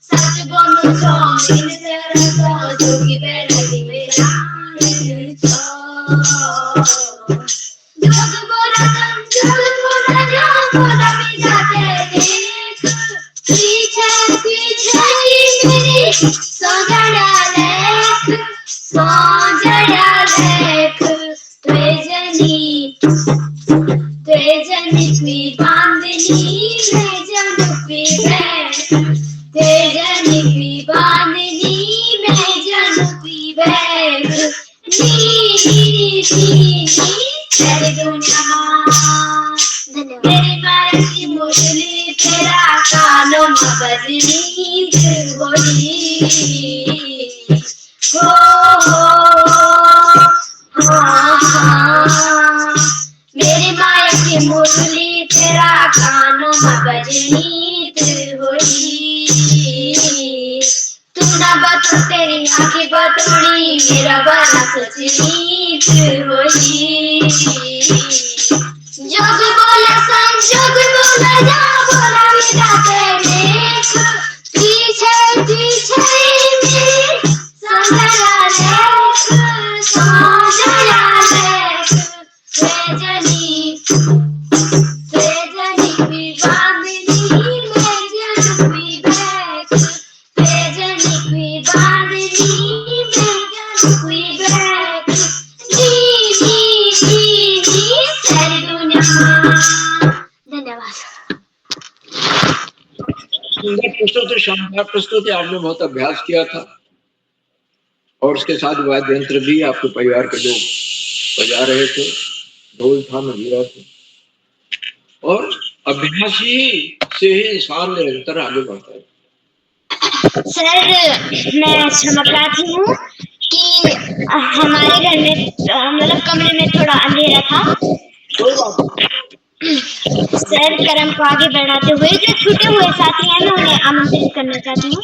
[SPEAKER 6] सच बोलो तो मिल तेरा तो जोगी बेरदी मेरा जोग बोला भी जाते देख पीछे पीछे मेरी सोजड़ा देख त्वेजनी की बांधनी में जनपी बैठ त्वेजनी की बांधनी में जनपी बैठ तेरी दुनिया मेरी माया की मुरली तेरा कानों में बजनी बोली हो मेरी माया की मुरली तेरा कानों में बजनी होली तू ना बतो तेरी आंखें बतोड़ी मेरा बना सोचनी होली जोग बोला संजोग बोला जा बोला मेरा देख पीछे पीछे मेरी सोजड़ा देख त्वेजनी की बांधनी में जनपी बैठ त्वेजनी की बांधनी में जनपी बैठ तेरी दुनिया। धन्यवाद।
[SPEAKER 7] सुंदर प्रस्तुति, शानदार प्रस्तुति, आपने बहुत अभ्यास किया था और उसके साथ वाद्य यंत्र भी आपके परिवार के लोग बजा रहे थे, ढोल था, मंजीरा था और अभ्यास ही से ही इंसान निरंतर आगे बढ़ता है।
[SPEAKER 2] सर मैं क्षमा प्रार्थी हूँ कि हमारे घर में मतलब कमरे में थोड़ा अंधेरा था। सर कर्म को आगे बढ़ाते हुए जो छूटे हुए साथी हैं मैं उन्हें आमंत्रित करना चाहती हूँ।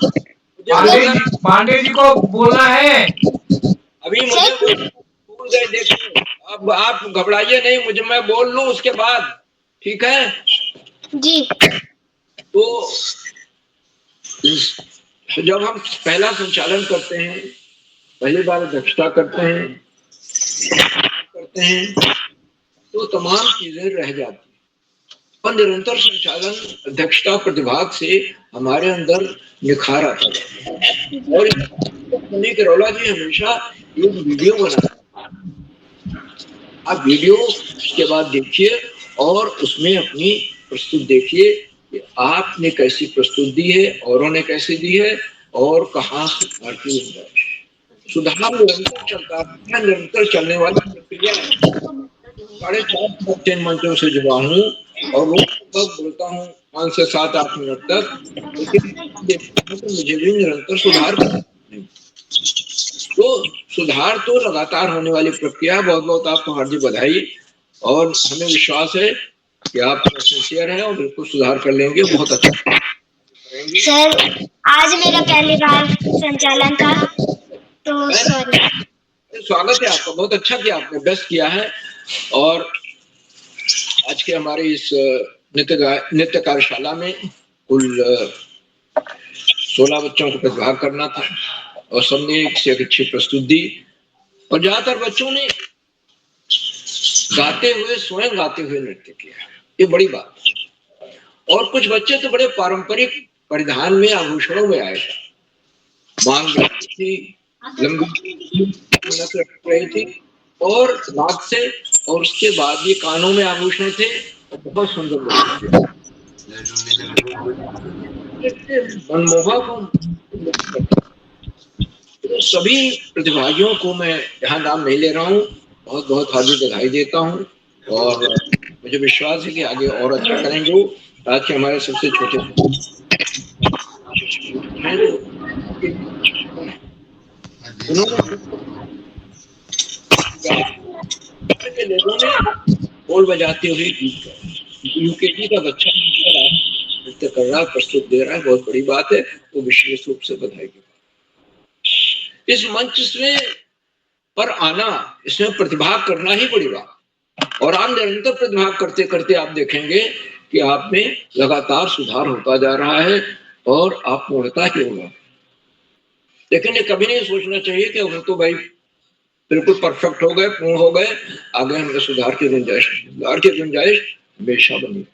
[SPEAKER 1] पांडे जी को बोलना है।
[SPEAKER 7] अभी मुझे भूल गए, देखिए अब आप घबराइए नहीं, मुझे मैं बोल लूं उसके बाद, ठीक है
[SPEAKER 2] जी।
[SPEAKER 7] तो जब हम पहला संचालन करते हैं, पहली बार दक्षता करते हैं तो तमाम चीजें रह जाती हैं और निरंतर संचालन दक्षता प्रतिभाग से हमारे अंदर निखार आता है। और सुनील करोला जी हमेशा एक वीडियो बनाते हैं, आप वीडियो के बाद देखिए और उसमें अपनी प्रस्तुत देखिए कि आपने कैसी प्रस्तुत दी है, औरों ने कैसी दी है और कहाँ सुधार निरंतर चलता है, निरंतर चलने वाली प्रक्रिया है। 4.5 मंचों से जुड़ा हूँ और वो बोलता हूँ 5 से 7-8 मिनट तक, लेकिन मुझे भी निरंतर सुधार करना है। तो सुधार तो लगातार होने वाली प्रक्रिया है। बहुत बहुत आपको हार्दिक बधाई और हमें विश्वास है कि आप सिंसियर हैं और बिल्कुल सुधार कर लेंगे, बहुत अच्छा।
[SPEAKER 2] सर आज मेरा पहली बार संचालन था तो सॉरी।
[SPEAKER 7] स्वागत है आपका, बहुत अच्छा किया आपने, बेस्ट किया है। और आज के हमारे इस नृत्य कार्यशाला में कुल 16 बच्चों को प्रतिभाग करना था और सबने एक से एक अच्छी प्रस्तुति दी और ज्यादातर बच्चों ने स्वयं गाते हुए नृत्य किया, ये बड़ी बात। और कुछ बच्चे तो बड़े पारंपरिक परिधान में, आभूषणों में आए थे, मांग थी, लंबी रही थी और नाक से, और उसके बाद ये कानों में आभूषण थे, बहुत सुंदर मनमोहक। तो सभी प्रतिभागियों को मैं यहाँ नाम नहीं ले रहा हूँ, बहुत बहुत हार्दिक बधाई देता हूँ और मुझे विश्वास है कि आगे और अच्छा करेंगे। आज के हमारे सबसे छोटे के लोगों ने ढोल बजाते हुए गीत गाया। यूकेजी का बच्चा नृत्य कर रहा है, प्रस्तुत दे रहा है, बहुत बड़ी बात है, वो विशेष रूप से बधाई की। इस मंच से पर आना, इसमें प्रतिभाग करना ही बड़ी बात। और आप निरंतर प्रतिभाग करते करते आप देखेंगे कि आप में लगातार सुधार होता जा रहा है और आप पूर्णता ही होगा। लेकिन ये कभी नहीं सोचना चाहिए कि हम तो भाई बिल्कुल परफेक्ट हो गए, पूर्ण हो गए, आगे हमें सुधार की गुंजाइश हमेशा बनी,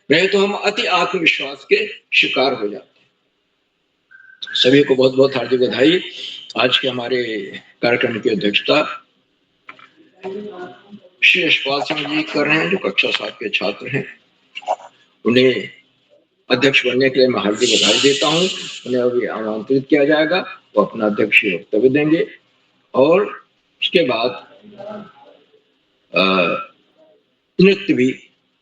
[SPEAKER 7] नहीं तो हम अति आत्मविश्वास के शिकार हो जाते हैं। सभी को बहुत बहुत हार्दिक बधाई। आज के हमारे कार्यक्रम की अध्यक्षता श्री यशपाल सिंह जी कर रहे हैं, जो कक्षा 7 के छात्र हैं। उन्हें अध्यक्ष बनने के लिए मैं हार्दिक बधाई देता हूं। उन्हें अभी आमंत्रित किया जाएगा, वो अपना अध्यक्षीय वक्तव्य देंगे और उसके बाद नृत्य भी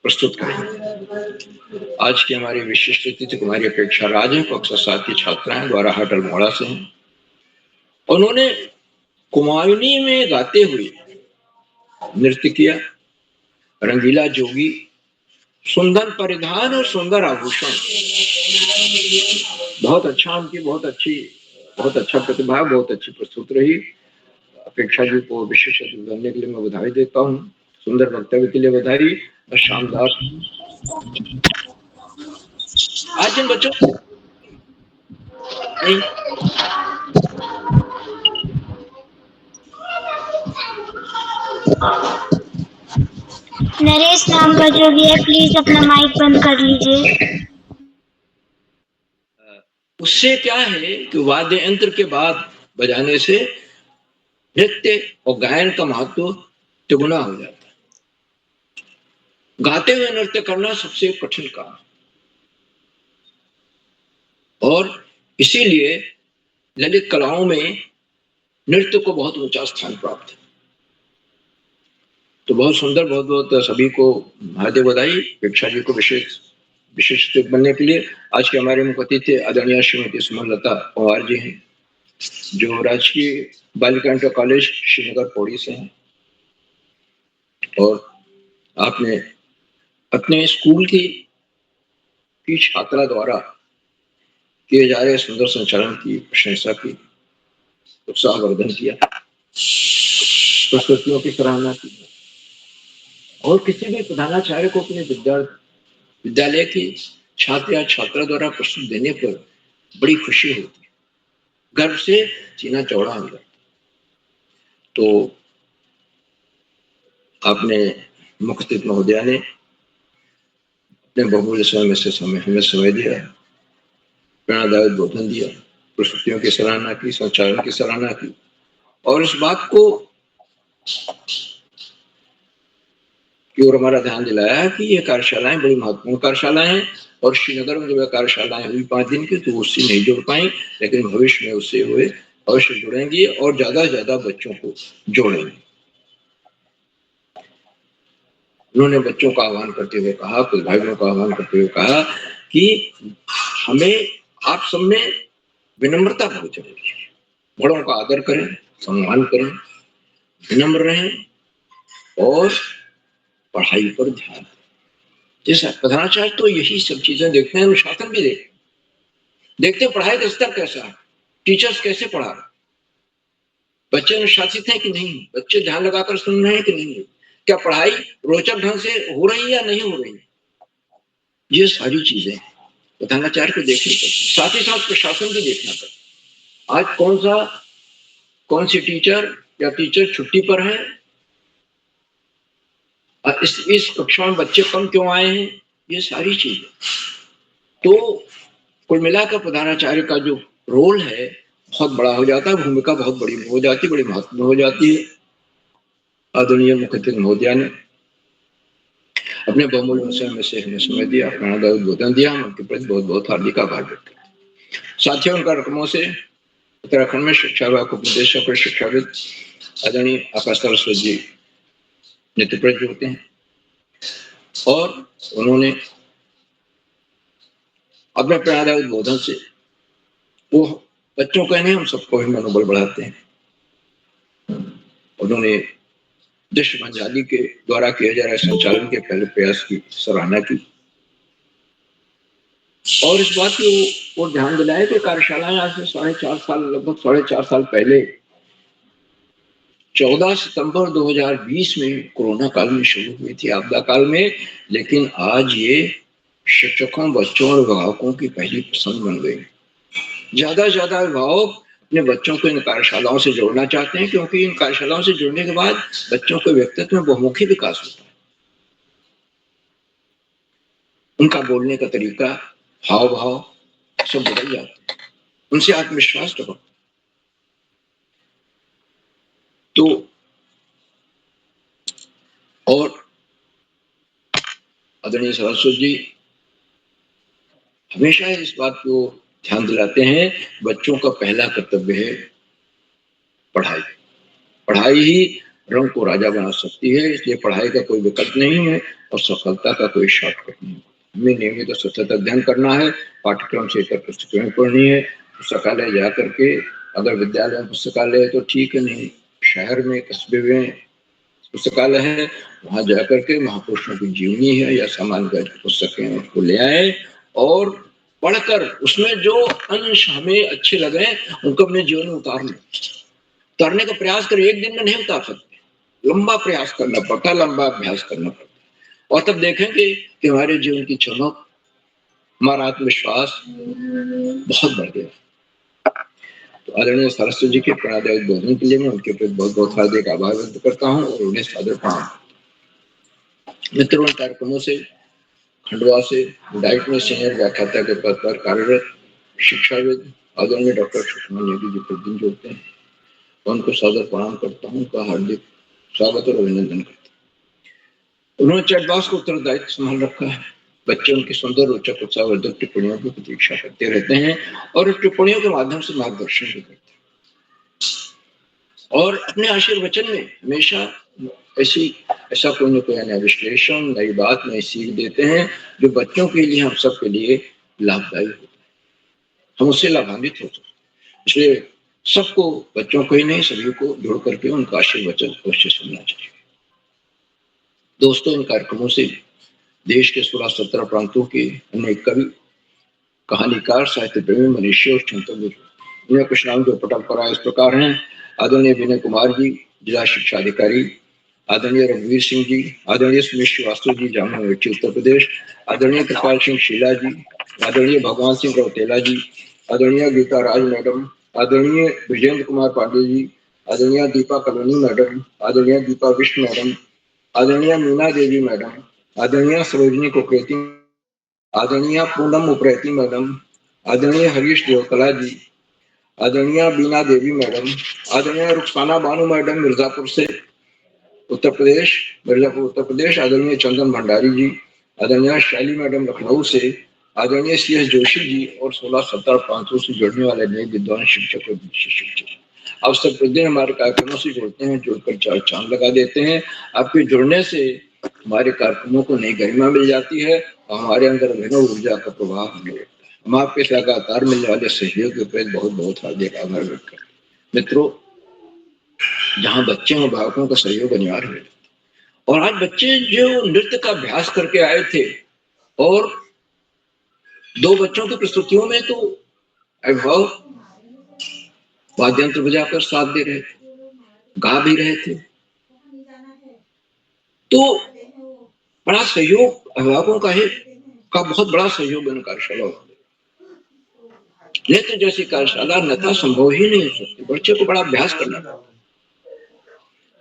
[SPEAKER 7] प्रस्तुत करेंगे। आज की हमारी विशिष्ट अतिथि कुमारी अपेक्षा राज है, कक्षा 7 की छात्रा है, द्वाराहाट अल्मोड़ा से हैं। उन्होंने कुमायूनी में गाते हुए नृत्य किया। रंगीला जोगी, सुंदर परिधान और सुंदर आभूषण, बहुत अच्छा, उनकी बहुत अच्छा प्रतिभा, बहुत अच्छी प्रस्तुत रही। अपेक्षा जी को विशेष अतिथि बनने के लिए मैं बधाई देता हूँ, सुंदर वक्तव्य के लिए बधाई और शानदार। आज इन बच्चों
[SPEAKER 2] नरेश नाम का जो भी है, प्लीज अपना माइक बंद कर लीजिए।
[SPEAKER 7] उससे क्या है कि वाद्य यंत्र के बाद बजाने से नृत्य और गायन का महत्व दुगुना हो जाता है। गाते हुए नृत्य करना सबसे कठिन काम है और इसीलिए ललित कलाओं में नृत्य को बहुत ऊंचा स्थान प्राप्त है। तो बहुत सुंदर, बहुत बहुत सभी को हार्दिक बधाई। अपेक्षा जी को विशेष बनने के लिए आज के हमारे मुख्य अतिथि आदरणीय श्रीमती सुमनलता पवार जी हैं, जो राजकीय बालिका इंटर कॉलेज श्रीनगर पौड़ी से हैं और आपने अपने स्कूल की छात्रा द्वारा किए जा रहे सुंदर संचालन की प्रशंसा की, उत्साहवर्धन किया, प्रस्तुतियों की सराहना की और किसी भी प्रधानाचार्य को अपने विद्यालय की छात्र या छात्रा द्वारा प्रस्तुत देने पर बड़ी खुशी होती है, गर्व से सीना चौड़ा हो जाता। तो आपने मुख्य अतिथि महोदया ने अपने बहुमूल्य समय में से हमें समय दिया, प्रेरणादायक बोधन दिया, प्रस्तुतियों की सराहना की, संचालन की सराहना की और इस बात को की ओर हमारा ध्यान दिलाया कि ये कार्यशालाएं बड़ी महत्वपूर्ण कार्यशालाएं हैं और श्रीनगर में जब कार्यशालाएं हुई 5 दिन की तो उससे नहीं जुड़ पाई, लेकिन भविष्य में उससे हुए अवश्य जुड़ेंगे और ज्यादा से ज्यादा बच्चों को जोड़ेंगे। उन्होंने बच्चों का आह्वान करते हुए कहा, कुछ भाइयों का आह्वान करते हुए कहा कि हमें आप सब में विनम्रता बहुत जरूरी है, बड़ों का आदर करें, सम्मान करें, विनम्र रहें और पढ़ाई पर ध्यान दें। जैसा प्रधानाचार्य तो यही सब चीजें देखते हैं, अनुशासन भी देखते हैं पढ़ाई का स्तर कैसा है, टीचर्स कैसे पढ़ा रहे, बच्चे अनुशासित हैं कि नहीं, बच्चे ध्यान लगाकर सुन रहे हैं कि नहीं, क्या पढ़ाई रोचक ढंग से हो रही है या नहीं हो रही है। ये सारी चीजें प्रधानाचार्य को देखनी पड़ती, साथ ही साथ प्रशासन भी देखना पड़ता। आज कौन सी टीचर या टीचर छुट्टी पर है, इस कक्षा में बच्चे कम क्यों आए हैं, ये सारी चीजें। तो कुल मिलाकर प्रधानाचार्य का जो रोल है बहुत बड़ा हो जाता है, भूमिका बहुत बड़ी हो जाती है, बड़ी महत्वपूर्ण हो जाती है। आदरणीय मुख्य अतिथि महोदया ने अपने बहुमूल्य समय में से हमें समय दिया, प्रेरणादायक उद्बोधन दिया, हम उनके प्रति बहुत बहुत हार्दिक आभार व्यक्त करते हैं। साथियों, उन कार्यक्रमों से उत्तराखंड में शिक्षा विभाग को उपदेशक और शिक्षाविद आदरणीय आकाश सरस्वती जी नेतृत्व होते हैं और उन्होंने अपने प्रेरणादायक उद्बोधन से वो बच्चों का नहीं, हम सबको ही मनोबल बढ़ाते हैं। उन्होंने दृश्य मंजाली के द्वारा किए जा रहे संचालन के पहले प्रयास की सराहना की और इस बात की ओर ध्यान दिलाया कि कार्यशालाएं आज से लगभग 4.5 साल पहले 14 सितंबर 2020 में कोरोना काल में शुरू हुई थी, आपदा काल में, लेकिन आज ये शिक्षकों, बच्चों और अभिभावकों की पहली पसंद बन गई। ज्यादा से ज्यादा अभिभावक अपने बच्चों को इन कार्यशालाओं से जोड़ना चाहते हैं, क्योंकि इन कार्यशालाओं से जुड़ने के बाद बच्चों के व्यक्तित्व में बहुमुखी विकास होता है। उनका बोलने का तरीका, हाव भाव सब बदल जाते हैं, उनसे आत्मविश्वास बढ़ता है। तो और आदरणीय सरस्वती जी हमेशा इस बात को ध्यान दिलाते हैं, बच्चों का पहला कर्तव्य है पढ़ाई। पढ़ाई ही रंग को राजा बना सकती है, इसलिए पढ़ाई का कोई विकल्प नहीं है और सफलता का कोई शॉर्टकट नहीं है। हमें नियमित सतत अध्ययन करना है, पाठ्यक्रम से इतर पुस्तकें पढ़नी है, पुस्तकालय जा करके, अगर विद्यालय में पुस्तकालय है तो ठीक है, नहीं शहर में कस्बे में पुस्तकालय है, वहां जाकर के महापुरुषों की जीवनी है या सामान्य पुस्तकें उसको ले आए और पढ़कर उसमें जो अंश हमें अच्छे लगे उनको अपने जीवन में उतारने का प्रयास करें। एक दिन में नहीं उतार सकते, लंबा प्रयास करना पड़ता है, लंबा अभ्यास करना पड़ता है और तब देखेंगे कि हमारे जीवन की चमक, हमारा आत्मविश्वास बहुत बढ़ गया। तो आदरणीय सरस्वती जी के प्रेरणादायक बोधन के लिए मैं उनके प्रति बहुत बहुत हार्दिक आभार व्यक्त करता हूँ और उन्हें सादर प्रणाम। मित्रों, कार्यक्रमों से खंडवा से डाइट में सीनियर व्याख्याता के पद पर कार्यरत शिक्षाविद आदरणीय डॉक्टर सुषमा नेगी जी प्रतिदिन जोड़ते हैं, उनको सादर प्रणाम करता हूँ, उनका हार्दिक स्वागत और अभिनंदन करता हूँ। उन्होंने चैट बॉक्स को उत्तरदायित्व संभाल रखा है। बच्चे उनकी सुंदर, रोचक, उत्साहवर्धक टिप्पणियों की प्रतीक्षा करते रहते हैं और उस टिप्पणियों के माध्यम से मार्गदर्शन भी करते हैं और अपने आशीर्वचन में हमेशा ऐसा कोई न कोई नया विश्लेषण, नई बात, नई सीख देते हैं जो बच्चों के लिए, हम सब के लिए लाभदायी होता है, हम उससे लाभान्वित होते हैं। इसलिए सबको, बच्चों को ही नहीं सभी को जोड़ करके उनका आशीर्वचन अवश्य सुनना चाहिए। दोस्तों, इन कार्यक्रमों से देश के 16-17 प्रांतों के अनेक कवि, कहानीकार, साहित्य प्रेमी, मनुष्य और चिंतक, उन्हें कुछ नाम जो पटल पर आए इस प्रकार हैं। आदरणीय विनय कुमार जी, जिला शिक्षा अधिकारी, आदरणीय रघुवीर सिंह जी, आदरणीय सुमित श्रीवास्तव जी, जामुन यूनिवर्सिटी उत्तर प्रदेश, आदरणीय कृपाल सिंह शीला जी, आदरणीय भगवान सिंह रौतेला जी, आदरणीय गीता राज मैडम, आदरणीय विजेंद्र कुमार पांडे जी, आदरणीय दीपा कलोनी मैडम, आदरणीय दीपा विष्णु मैडम, आदरणीय मीना देवी मैडम, आदरणीय सरोजनी कुकरेती, आदरणीय पूनम उप्रेती मैडम, आदरणीय हरीश देवकला जी, आदरणीय बीना देवी मैडम, आदरणीय रुखसाना बानू मैडम मिर्जापुर से उत्तर प्रदेश, आदरणीय चंदन भंडारी जी, आदरणीय शैली मैडम लखनऊ से, आदरणीय CS जोशी जी और 16-17 प्रांतों से जुड़ने वाले नए विद्वान शिक्षक और शिक्षक आप सब प्रतिदिन हमारे कार्यक्रमों से जुड़ते हैं, जुड़कर 4 चांद लगा देते हैं। आपके जुड़ने से हमारे कार्यक्रमों को नई गरिमा मिल जाती है और हमारे अंदर अभिनव ऊर्जा का प्रवाह होने लगता है। हम आपके लगातार मिलने वाले सहयोग के प्रति बहुत बहुत हार्दिक आभार व्यक्त करते हैं। मित्रों, जहाँ बच्चे और अभिभावकों का सहयोग अनिवार्य है और आज बच्चे जो नृत्य का अभ्यास करके आए थे और 2 बच्चों की प्रस्तुतियों में तो अभिभावक वाद्यंत्र बजाकर साथ दे रहे थे, गा भी रहे थे, तो बड़ा सहयोग अभिभावकों का बहुत बड़ा सहयोग इन कार्यशाला में। नृत्य जैसी कार्यशाला अन्यथा संभव ही नहीं हो सकती, बच्चे को बड़ा अभ्यास करना पड़ता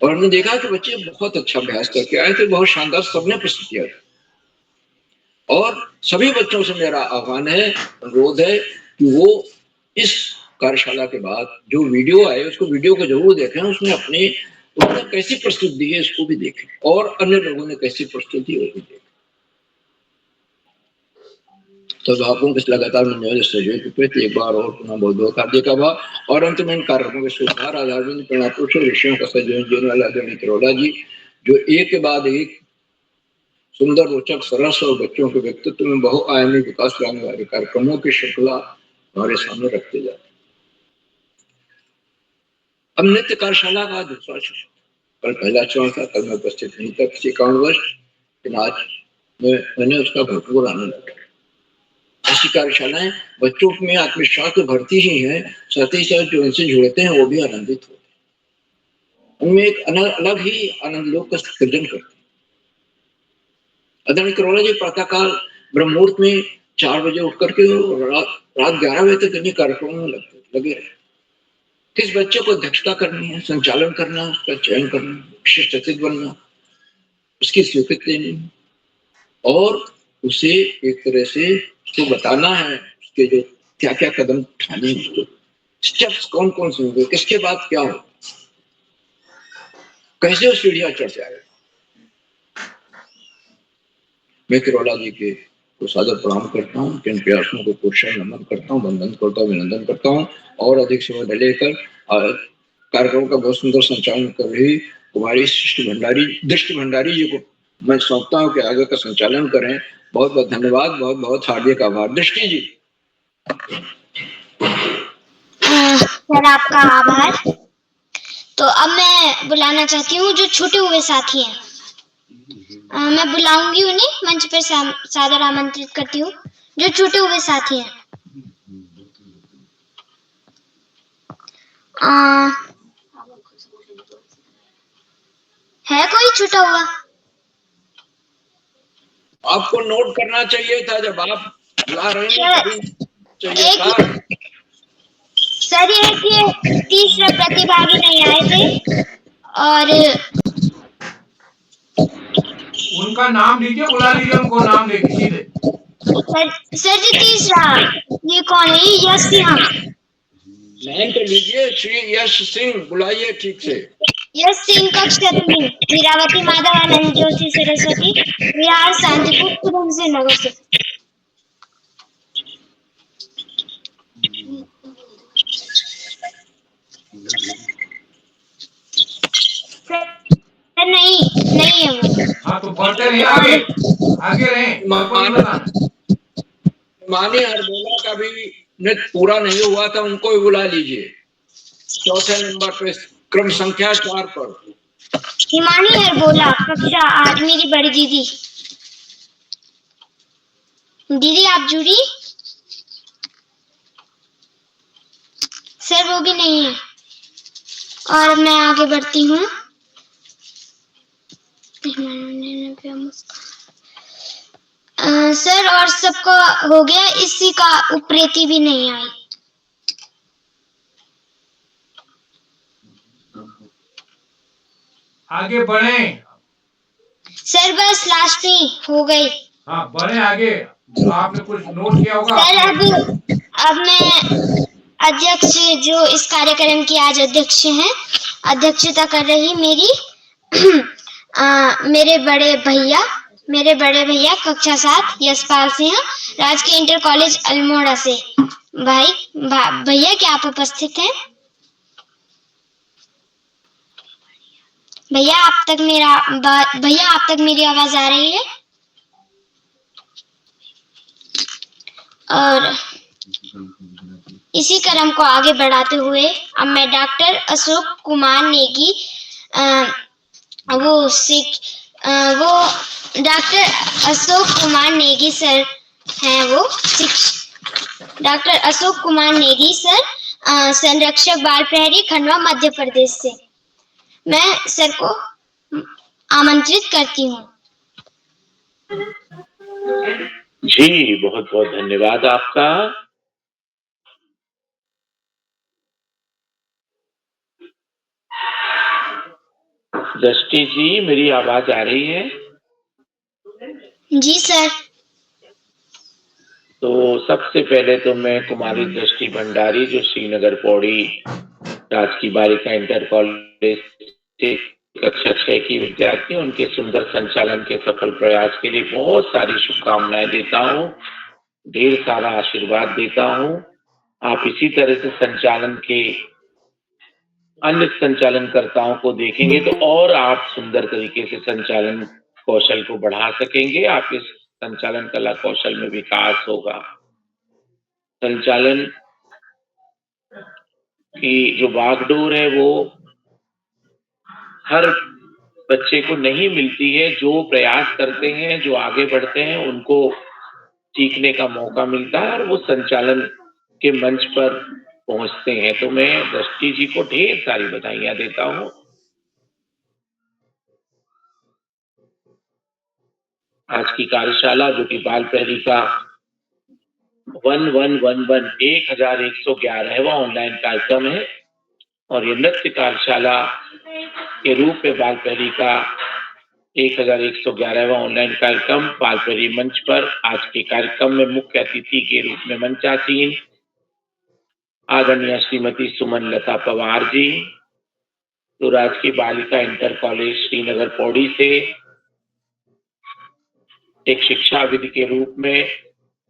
[SPEAKER 7] और हमने देखा कि बच्चे बहुत अच्छा अभ्यास करके आए थे, बहुत शानदार सबने प्रस्तुतियां दी और सभी बच्चों से मेरा आह्वान है, अनुरोध है कि वो इस कार्यशाला के बाद जो वीडियो आए उसको वीडियो को जरूर देखें, उसमें उन्होंने कैसी प्रस्तुति दी है इसको भी देखें और अन्य लोगों ने कैसी प्रस्तुति वो भी देखें। तो आपको इस लगातार मिलने वाले सहयोग के प्रति एक बार और पुनः बहुत बहुत हार्दिक आभार और अंत में इन कार्यक्रमों के सुधार आधारभूत प्रेरणापुरुष विषयों का संयोजन देने वाले आदरणीय तिरोड़ा जी, जो एक के बाद एक सुंदर, रोचक, सरस और बच्चों के व्यक्तित्व में बहुआयामी विकास लाने वाले कार्यक्रमों की श्रृंखला हमारे सामने रखते जाते। अब नृत्य कार्यशाला का दूसरा कल पहला चरण था, कल मैं उपस्थित नहीं था किसी कारणवश, लेकिन आज मैंने उसका भरपूर आनंद उठाया। ऐसी कार्यशालाएं बच्चों में आत्मविश्वास तो भरती ही है, साथ ही साथ जो उनसे जुड़ते हैं वो भी आनंदित होते हैं, उनमें एक अलग ही आनंद लोग का सृजन करते हैं। आदरणीय करोला जी प्रातःकाल ब्रह्म मुहूर्त में 4 बजे उठ करके रात 11 बजे तक इन्हीं कार्यक्रमों में लगे रहे। किस बच्चे को अध्यक्षता करनी है, संचालन करना, उसका चयन करना, विशिष्ट अतिथि बनना, उसकी स्वीकृति लेनी और उसे एक तरह से उसको बताना है उसके जो क्या क्या कदम उठाने हैं, स्टेप्स कौन कौन से होंगे, किसके बाद क्या हो, कैसे वो सीढ़ियां चढ़ जाएगा। मैं किरोला जी के को सादर प्रणाम करता हूँ, किन प्रयासों को प्रोत्साहन नमन करता हूँ, वंदन करता हूँ, अभिनंदन करता हूँ और अधिक समय लेकर कार्यक्रम का बहुत सुंदर संचालन कर रही कुमारी दृष्टि भंडारी जी को मैं सौंपता हूँ कि आगे का संचालन करें। बहुत बहुत धन्यवाद, बहुत बहुत हार्दिक आभार। दृष्टि जी।
[SPEAKER 2] सर आपका आभार। तो अब मैं बुलाना चाहती हूँ जो छूटे हुए साथी हैं, मैं बुलाऊंगी उन्हें मंच पर सादर आमंत्रित करती हूँ। जो छूटे हुए साथी हैं, है कोई छूटा हुआ?
[SPEAKER 7] आपको नोट करना चाहिए था जब आप बुला रहे हैं, चाहिए था।
[SPEAKER 2] सर ये तीसरा प्रतिभागी नहीं आए थे और
[SPEAKER 1] उनका नाम लीजिए, बुला लीजिए उनको, नाम लेके सीधे।
[SPEAKER 2] सर जी तीसरा ये कौन है? यश सिंह।
[SPEAKER 7] नाम तो लीजिए, श्री यश सिंह, बुलाइए ठीक से।
[SPEAKER 2] यश सिंह कक्षा 3, हीरावती माधव आनंद जोशी सरस्वती विहार शांतिपुर कुरुंग नगर से। नहीं है वो।
[SPEAKER 1] हाँ तो बढ़ते रहिए आगे, आगे रहें,
[SPEAKER 7] मानी हरबोला का भी नृत्य पूरा नहीं हुआ था, उनको भी बुला लीजिए। चौथे नंबर पे क्रम संख्या 4 पर
[SPEAKER 2] हिमानी हरबोला कक्षा 8, मेरी बड़ी दीदी। दीदी आप जुड़ी? सर वो भी नहीं है। और मैं आगे बढ़ती हूँ। सर और सबका हो गया, इसी का उप्रेती भी नहीं आई।
[SPEAKER 1] आगे बढ़े
[SPEAKER 2] सर, बस लास्ट में हो गई।
[SPEAKER 1] हाँ बढ़े आगे, आपने कुछ नोट किया होगा
[SPEAKER 2] सर। अब मैं अध्यक्ष, जो इस कार्यक्रम की आज अध्यक्ष हैं, अध्यक्षता कर रही मेरी मेरे बड़े भैया कक्षा 7 यशपाल सिंह, राजकीय इंटर कॉलेज अल्मोड़ा से। भैया क्या आप उपस्थित हैं? भैया आप तक मेरी आवाज आ रही है? और इसी क्रम को आगे बढ़ाते हुए अब मैं डॉक्टर अशोक कुमार नेगी, वो डॉक्टर अशोक कुमार नेगी सर हैं, वो डॉक्टर अशोक कुमार नेगी सर, संरक्षक बाल प्रहरी खंडवा मध्य प्रदेश से। मैं सर को आमंत्रित करती हूँ।
[SPEAKER 11] जी बहुत बहुत धन्यवाद आपका। दृष्टि जी, मेरी आवाज आ रही है?
[SPEAKER 2] जी सर।
[SPEAKER 11] तो सबसे पहले तो मैं कुमारी दृष्टि भंडारी, जो श्रीनगर पौड़ी राजकीय बालिका इंटर कॉलेज से कक्षा 6 की विद्यार्थी, उनके सुंदर संचालन के सफल प्रयास के लिए बहुत सारी शुभकामनाएं देता हूँ, ढेर सारा आशीर्वाद देता हूँ। आप इसी तरह से संचालन के अन्य संचालनकर्ताओं को देखेंगे तो और आप सुंदर तरीके से संचालन कौशल को बढ़ा सकेंगे। आप इस संचालन कला कौशल में विकास होगा। संचालन की जो बागडोर है वो हर बच्चे को नहीं मिलती है। जो प्रयास करते हैं, जो आगे बढ़ते हैं, उनको सीखने का मौका मिलता है और वो संचालन के मंच पर पहुंचते हैं। तो मैं दृष्टि जी को ढेर सारी बधाइयां देता हूं। आज की कार्यशाला जो कि बाल प्रहरी का 1111वां ऑनलाइन कार्यक्रम है और ये नृत्य कार्यशाला के रूप में बाल प्रहरी का 1111वां ऑनलाइन कार्यक्रम बाल प्रहरी मंच पर आज के कार्यक्रम में मुख्य अतिथि के रूप में मंचासीन आदरणीय श्रीमती सुमन लता पवार जी, तो राजकीय बालिका इंटर कॉलेज श्रीनगर पौड़ी से एक शिक्षाविद के रूप में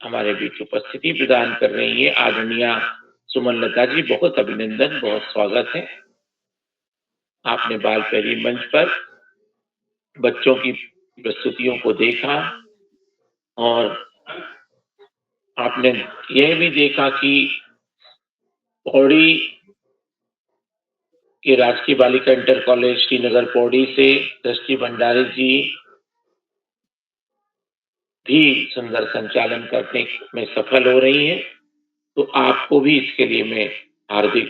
[SPEAKER 11] हमारे बीच उपस्थिति प्रदान कर रही है आदरणीय सुमन लता जी। बहुत अभिनंदन, बहुत स्वागत है। आपने बाल प्रहरी मंच पर बच्चों की प्रस्तुतियों को देखा और आपने यह भी देखा कि पौड़ी के राजकीय बालिका इंटर कॉलेज श्रीनगर पौड़ी से दृष्टि भंडारी जी भी सुंदर संचालन करने में सफल हो रही हैं। तो आपको भी इसके लिए मैं हार्दिक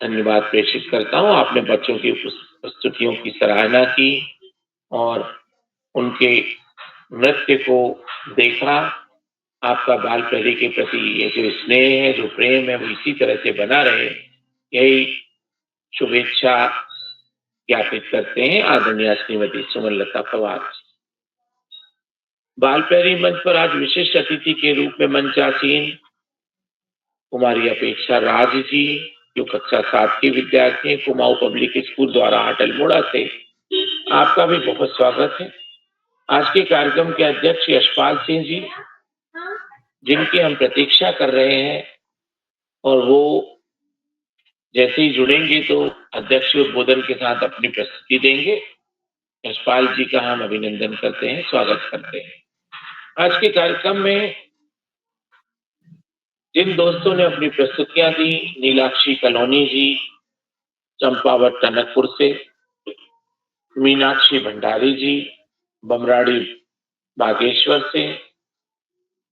[SPEAKER 11] धन्यवाद प्रेषित करता हूं। आपने बच्चों की प्रस्तुतियों की सराहना की और उनके नृत्य को देखा। आपका बाल प्रहरी के प्रति ये जो स्नेह है, जो प्रेम है, वो इसी तरह से बना रहे, यही शुभेच्छा ज्ञापित करते हैं आदरणीय श्रीमती सुमन लता पवार जी। बाल प्रहरी मंच पर आज विशिष्ट अतिथि के रूप में मंचासीन कुमारी अपेक्षा राज जी, जो कक्षा 7 की विद्यार्थी हैं, कुमाऊं पब्लिक स्कूल द्वारा अल्मोड़ा से। आपका भी बहुत स्वागत है। आज के कार्यक्रम के अध्यक्ष यशपाल सिंह जी, जिनकी हम प्रतीक्षा कर रहे हैं और वो जैसे ही जुड़ेंगे तो अध्यक्ष उद्बोधन के साथ अपनी प्रस्तुति देंगे। यशपाल जी का हम अभिनंदन करते हैं, स्वागत करते हैं। आज के कार्यक्रम में जिन दोस्तों ने अपनी प्रस्तुतियां दी, नीलाक्षी कलोनी जी चंपावत टनकपुर से, मीनाक्षी भंडारी जी बमराड़ी बागेश्वर से,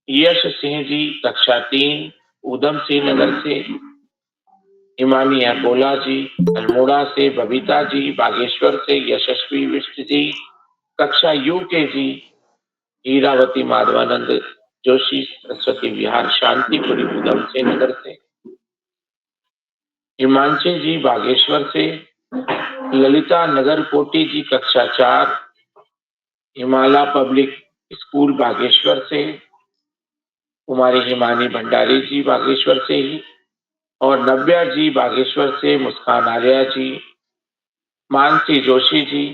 [SPEAKER 11] यश सिंह जी कक्षा 3 उधम सिंह नगर से, हिमानी अकोला जी अल्मोड़ा से, बबीता जी बागेश्वर से, यशस्वी विष्ट जी कक्षा यूके जी, हीरावती माधवानंद जोशी सरस्वती विहार शांतिपुरी उधम सिंह नगर से, हिमांशी जी बागेश्वर से, ललिता नगर कोटी जी कक्षा 4 हिमालय पब्लिक स्कूल बागेश्वर से, कुमारी हिमानी भंडारी जी बागेश्वर से ही, और नव्या जी बागेश्वर से, मुस्कान आर्या जी, मानसी जोशी जी,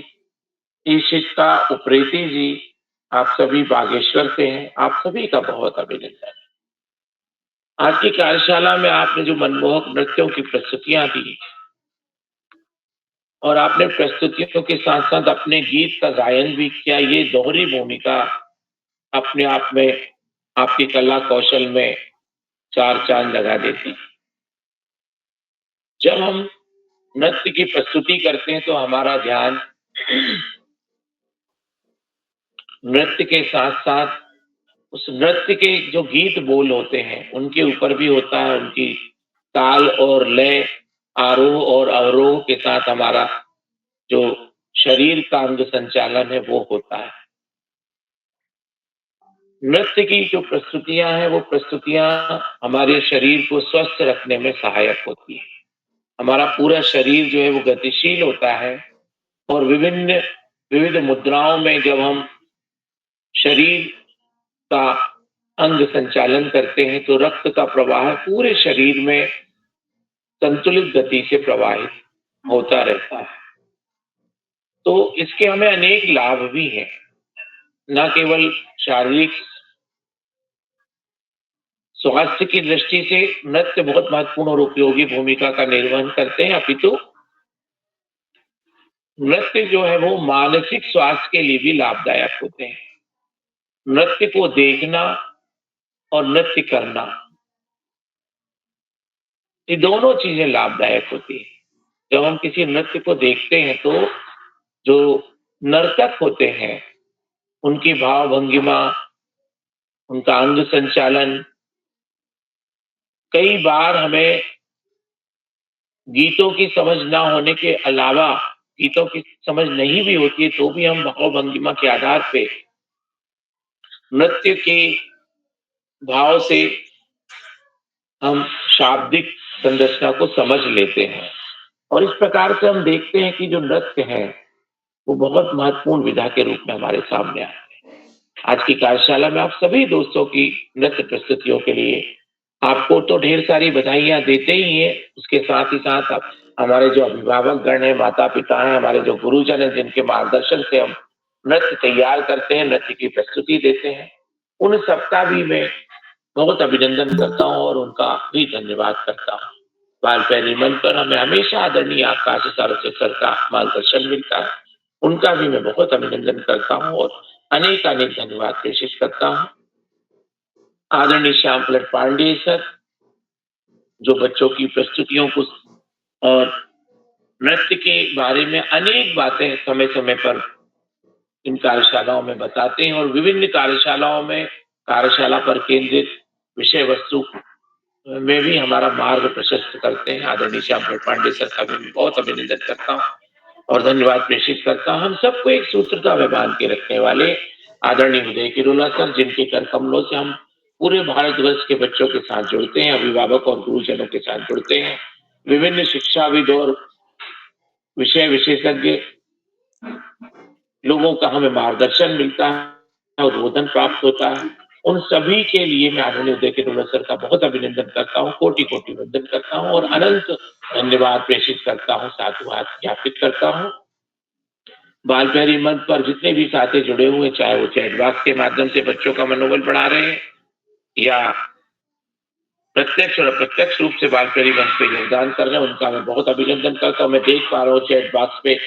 [SPEAKER 11] ईशिता उप्रेती जी, आप सभी बागेश्वर से हैं। आप सभी का बहुत अभिनंदन। आज की कार्यशाला में आपने जो मनमोहक नृत्यों की प्रस्तुतियां दी और आपने प्रस्तुतियों के साथ साथ अपने गीत का गायन भी किया, ये दोहरी भूमिका अपने आप में आपकी कला कौशल में 4 चांद लगा देती। जब हम नृत्य की प्रस्तुति करते हैं तो हमारा ध्यान नृत्य के साथ साथ उस नृत्य के जो गीत बोल होते हैं उनके ऊपर भी होता है। उनकी ताल और लय, आरोह और अवरोह के साथ हमारा जो शरीर का अंग संचालन है वो होता है। नृत्य की जो प्रस्तुतियां हैं वो प्रस्तुतियां हमारे शरीर को स्वस्थ रखने में सहायक होती है। हमारा पूरा शरीर जो है वो गतिशील होता है और विविध मुद्राओं में जब हम शरीर का अंग संचालन करते हैं तो रक्त का प्रवाह पूरे शरीर में संतुलित गति से प्रवाहित होता रहता है। तो इसके हमें अनेक लाभ भी हैं, न केवल शारीरिक स्वास्थ्य की दृष्टि से नृत्य बहुत महत्वपूर्ण और उपयोगी भूमिका का निर्वहन करते हैं, अपितु नृत्य जो है वो मानसिक स्वास्थ्य के लिए भी लाभदायक होते हैं। नृत्य को देखना और नृत्य करना, ये दोनों चीजें लाभदायक होती है। जब हम किसी नृत्य को देखते हैं तो जो नर्तक होते हैं उनकी भाव भंगिमा, उनका अंग संचालन कई बार हमें गीतों की समझ ना होने के अलावा, गीतों की समझ नहीं भी होती है तो भी हम भाव भंगिमा के आधार पे नृत्य के भाव से हम शाब्दिक संरचना को समझ लेते हैं। और इस प्रकार से हम देखते हैं कि जो नृत्य है वो बहुत महत्वपूर्ण विधा के रूप में हमारे सामने आए हैं। आज की कार्यशाला में आप सभी दोस्तों की नृत्य प्रस्तुतियों के लिए आपको तो ढेर सारी बधाइयां देते ही हैं, उसके साथ ही साथ आप हमारे जो अभिभावक गण हैं, माता पिता हैं, हमारे जो गुरुजन हैं जिनके मार्गदर्शन से हम नृत्य तैयार करते हैं, नृत्य की प्रस्तुति देते हैं, उन सबका भी मैं बहुत अभिनंदन करता हूँ और उनका भी धन्यवाद करता हूँ। बाल पैरी मंच पर हमें हमेशा आदरणीय आकाश सारस्वत सर का मार्गदर्शन मिलता है, उनका भी मैं बहुत अभिनंदन करता हूँ और अनेक अनेक धन्यवाद प्रेषित करता हूँ। आदरणीय श्याम प्रसाद पांडे सर जो बच्चों की प्रस्तुतियों को और नृत्य के बारे में अनेक बातें समय समय पर इन कार्यशालाओं में बताते हैं और विभिन्न कार्यशालाओं में कार्यशाला पर केंद्रित विषय वस्तु में भी हमारा मार्ग प्रशस्त करते हैं। आदरणीय श्याम प्रसाद पांडे सर का भी मैं बहुत अभिनंदन करता हूँ और धन्यवाद प्रेषित करता हूँ। हम सबको एक सूत्रता में बांध के रखने वाले आदरणीय उदय किरोला सर जिनके कर कमलों से हम पूरे भारतवर्ष के बच्चों के साथ जुड़ते हैं, अभिभावक और गुरुजनों के साथ जुड़ते हैं, विभिन्न शिक्षाविद और विषय विशेषज्ञ लोगों का हमें मार्गदर्शन मिलता है और बोधन प्राप्त होता है। उन सभी के लिए मैं आदरणीय उदय किरोला सर का बहुत अभिनंदन करता हूँ, कोटि कोटि वंदन करता हूँ और अनंत धन्यवाद प्रेषित करता हूँ, साधुवाद ज्ञापित करता हूँ। बाल पैरी मंच पर जितने भी साथी जुड़े हुए, चाहे वो चैट बॉक्स के माध्यम से बच्चों का मनोबल बढ़ा रहे हैं या प्रत्यक्ष और अप्रत्यक्ष रूप से बाल पैरी मंच पे योगदान कर रहे हैं, उनका मैं बहुत अभिनंदन करता हूँ। मैं देख पा रहा हूँ चैट बॉक्स पे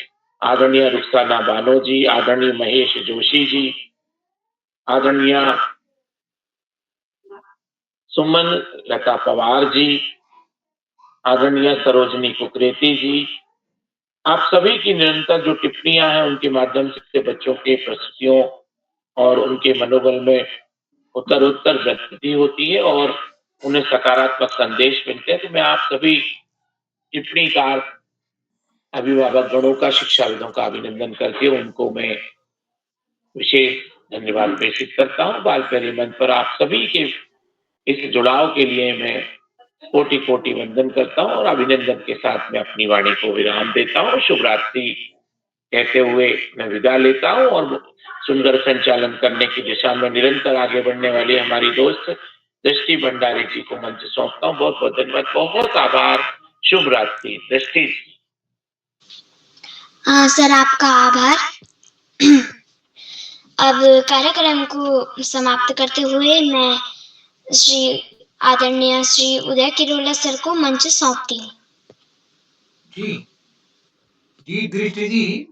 [SPEAKER 11] आदरणीय रुखसाना बानो जी, आदरणीय महेश जोशी जी, आदरणीय सुमन लता पवार जी, आदरणीय सरोजनी कुकरेती जी, आप सभी की निरंतर जो टिप्पणियां हैं उनके माध्यम से बच्चों के प्रस्तुतियों और उनके मनोबल में उत्तर वृद्धि होती है और उन्हें सकारात्मक संदेश मिलते हैं। तो मैं आप सभी टिप्पणीकार अभिभावक गणों का, शिक्षाविदों का अभिनंदन करके उनको मैं विशेष धन्यवाद प्रेषित करता हूँ। बाल पैरी मंच पर आप सभी के इस जुड़ाव के लिए मैं कोटि कोटि वंदन करता हूँ और अभिनंदन के साथ मैं अपनी वाणी को विराम देता हूँ। शुभ रात्रि कहते हुए मैं विदा लेता हूँ और सुंदर संचालन करने की दिशा में निरंतर आगे बढ़ने वाली हमारी दोस्त दृष्टि भंडारी जी को मंच सौंपता हूँ। बहुत बहुत धन्यवाद, बहुत आभार। शुभ रात्रि। दृष्टि
[SPEAKER 2] सर आपका आभार। अब कार्यक्रम को समाप्त करते हुए मैं आदरणीय श्री उदय किरोला सर को मंच सौंपती हूँ।
[SPEAKER 1] जी जी दृष्टि जी,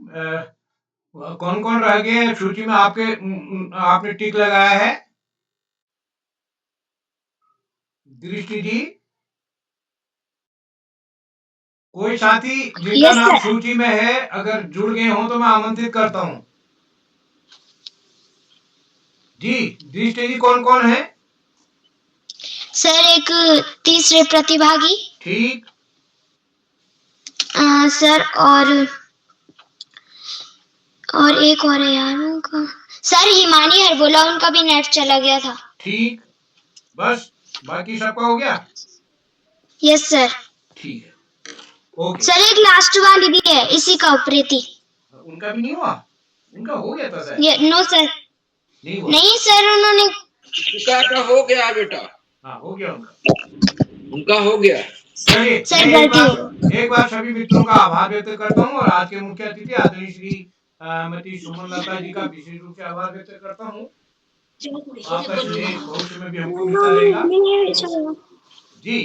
[SPEAKER 1] कौन कौन रह गए सूची में आपके? आपने टिक लगाया है दृष्टि जी? कोई साथी जिनका नाम सूची में है अगर जुड़ गए हो तो मैं आमंत्रित करता हूँ। जी दृष्टि जी, कौन कौन है?
[SPEAKER 2] सर एक तीसरे प्रतिभागी।
[SPEAKER 1] ठीक।
[SPEAKER 2] सर और एक और है यार उनका, सर हिमानी हरबोला, उनका भी नेट चला गया था।
[SPEAKER 1] ठीक, बस बाकी सबका हो गया?
[SPEAKER 2] Yes sir.
[SPEAKER 1] ठीक है, ओके।
[SPEAKER 2] सर एक लास्ट वाली भी है, इसी का उपरेती।
[SPEAKER 1] उनका भी नहीं हुआ? उनका हो गया था सर?
[SPEAKER 2] नो सर, नहीं सर, उन्होंने
[SPEAKER 7] उनका हो गया बेटा।
[SPEAKER 1] हाँ हो गया
[SPEAKER 7] उनका हो गया।
[SPEAKER 1] चलिए मैं एक बार सभी मित्रों का आभार व्यक्त करता हूँ और आज के मुख्य अतिथि आदरणीय श्री मती सुमन लता जी का विशेष रूप से आभार व्यक्त करता हूँ। आपका स्नेह भविष्य में भी हमको मिलता रहेगा। जी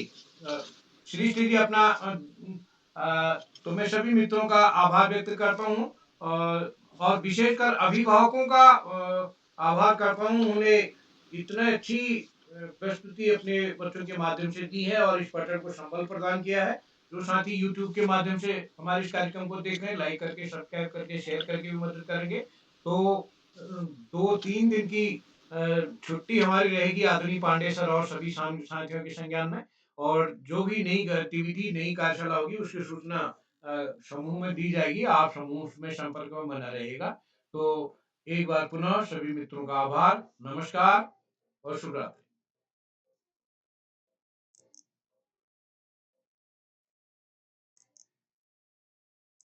[SPEAKER 1] श्री जी अपना तो मैं सभी मित्रों का आभार व्यक्त करता हूँ और विशेषकर अभिभावकों का आभार करता हूँ। उन्हें इतने अच्छी प्रस्तुति अपने बच्चों के माध्यम से दी है और इस पठन को संबल प्रदान किया है, जो साथी YouTube के माध्यम से हमारे इस कार्यक्रम को देख रहे हैं, लाइक करके, सब्सक्राइब करके, शेयर करके भी मदद करेंगे। तो 2-3 दिन की छुट्टी हमारी रहेगी आदरणीय पांडे सर और सभी साथियों के संज्ञान में, और जो भी नई गतिविधि, नई कार्यशाला होगी उसकी सूचना समूह में दी जाएगी। आप समूह में संपर्क में बना रहेगा। तो एक बार पुनः सभी मित्रों का आभार, नमस्कार और शुभ रात्रि।